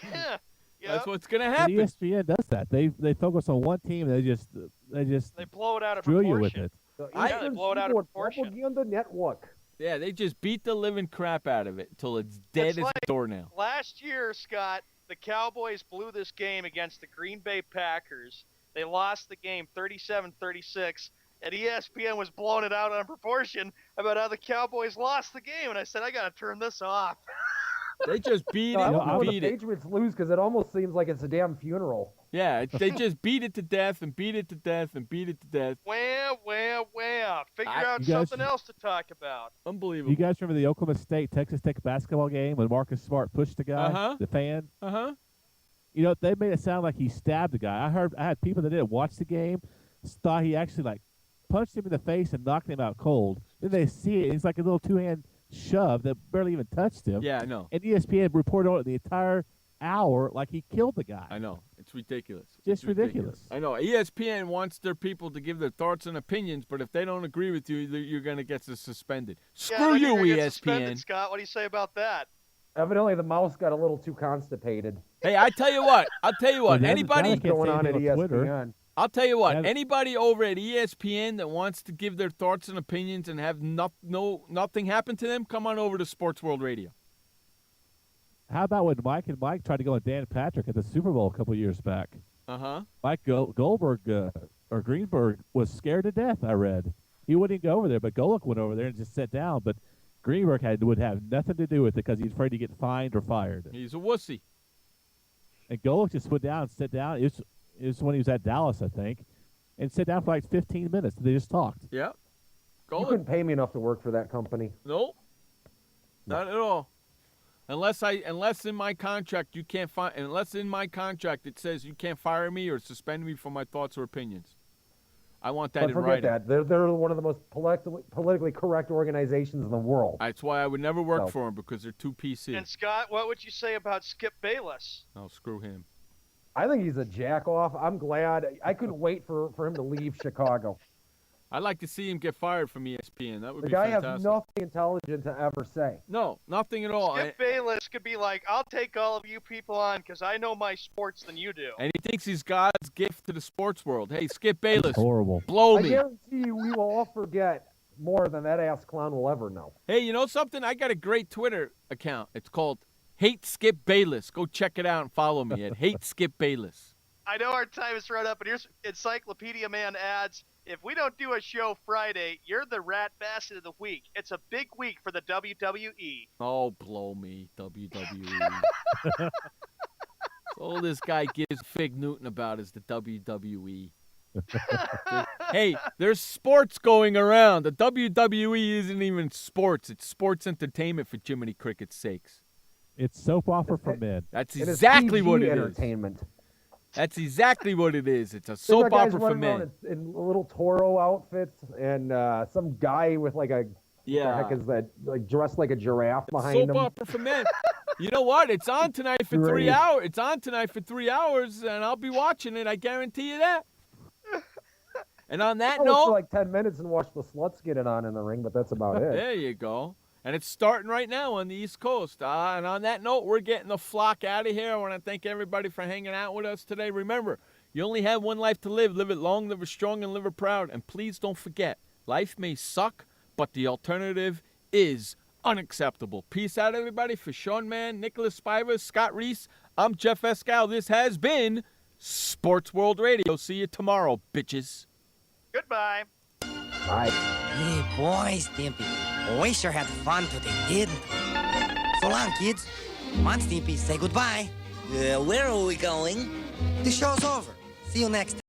Yeah. That's what's gonna And happen. ESPN does that. They focus on one team. They just They blow it out of drill proportion. you with it. The Yeah, they Eastern blow it out of Seaboard proportion. Propaganda Network. Yeah, they just beat the living crap out of it until it's dead It's as like a doornail. Last year, Scott, the Cowboys blew this game against the Green Bay Packers. They lost the game 37-36, and ESPN was blowing it out on proportion about how the Cowboys lost the game. And I said, I got to turn this off. They just beat I it don't know and when beat the it. Patriots lose because it almost seems like it's a damn funeral. Yeah, they just beat it to death and beat it to death and beat it to death. Wham. Figure out You guys- something else to talk about. Unbelievable. You guys remember the Oklahoma State Texas Tech basketball game when Marcus Smart pushed the guy, the fan? You know, they made it sound like he stabbed the guy. I had people that didn't watch the game thought he actually punched him in the face and knocked him out cold. Then they see it. It's like a little two-hand shove that barely even touched him. Yeah, I know. And ESPN reported on it the entire hour like he killed the guy. I know. It's ridiculous. Just It's ridiculous. I know. ESPN wants their people to give their thoughts and opinions, but if they don't agree with you, you're going to get suspended. Screw you're you, gonna get ESPN. suspended, Scott. What do you say about that? Evidently, the mouse got a little too constipated. Hey, I tell you what. Anybody going on at ESPN? Twitter. I'll tell you what. Yeah. Anybody over at ESPN that wants to give their thoughts and opinions and have nothing happen to them, come on over to Sports World Radio. How about when Mike and Mike tried to go on Dan Patrick at the Super Bowl a couple years back? Uh-huh. Mike Goldberg or Greenberg was scared to death, I read. He wouldn't go over there, but Golick went over there and just sat down. But Greenberg would have nothing to do with it because he's afraid to get fined or fired. He's a wussy. And Golick just went down and sat down. It was when he was at Dallas, I think, and sat down for like 15 minutes. They just talked. Yeah. You couldn't pay me enough to work for that company. No. Not at all. Unless in my contract it says you can't fire me or suspend me for my thoughts or opinions. I want that But in forget writing. that. They're one of the most politically correct organizations in the world. That's why I would never work for them, because they're too PC. And Scott, what would you say about Skip Bayless? Oh, screw him. I think he's a jack-off. I'm glad. I couldn't wait for him to leave Chicago. I'd like to see him get fired from ESPN. That would The be guy fantastic. has nothing intelligent to ever say. No, nothing at all. Skip Bayless could be like, I'll take all of you people on because I know my sports than you do. And he thinks he's God's gift to the sports world. Hey, Skip Bayless. Horrible. Blow I me. guarantee you we will all forget more than that ass clown will ever know. Hey, you know something? I got a great Twitter account. It's called Hate Skip Bayless. Go check it out and follow me at Hate Skip Bayless. I know our time is run up, but here's Encyclopedia Man adds, if we don't do a show Friday, you're the rat bastard of the week. It's a big week for the WWE. Oh, blow me, WWE. All this guy gives Fig Newton about is the WWE. Hey, there's sports going around. The WWE isn't even sports. It's sports entertainment, for Jiminy Cricket's sakes. It's soap opera for men. That's It is exactly what PG it is. entertainment. That's exactly what it is. It's a There's soap guys opera for running around men. in little Toro outfits, and some guy with like a what the heck is that? Like dressed like a giraffe behind Soap him. opera for men. You know what? It's on tonight for 3 Great. hours. It's on tonight for 3 hours, and I'll be watching it. I guarantee you that. And on that I watched for note, like 10 minutes and watched the sluts get it on in the ring, but that's about it. there you go. And it's starting right now on the East Coast. And on that note, we're getting the flock out of here. I want to thank everybody for hanging out with us today. Remember, you only have one life to live. Live it long, live it strong, and live it proud. And please don't forget, life may suck, but the alternative is unacceptable. Peace out, everybody. For Sean Mann, Nicholas Spivers, Scott Reese, I'm Jeff Escal. This has been Sports World Radio. See you tomorrow, bitches. Goodbye. Bye. Hey, boys, Stimpy. We sure had fun today, kid. So long, kids. Come on, Stimpy, say goodbye. Where are we going? The show's over. See you next time.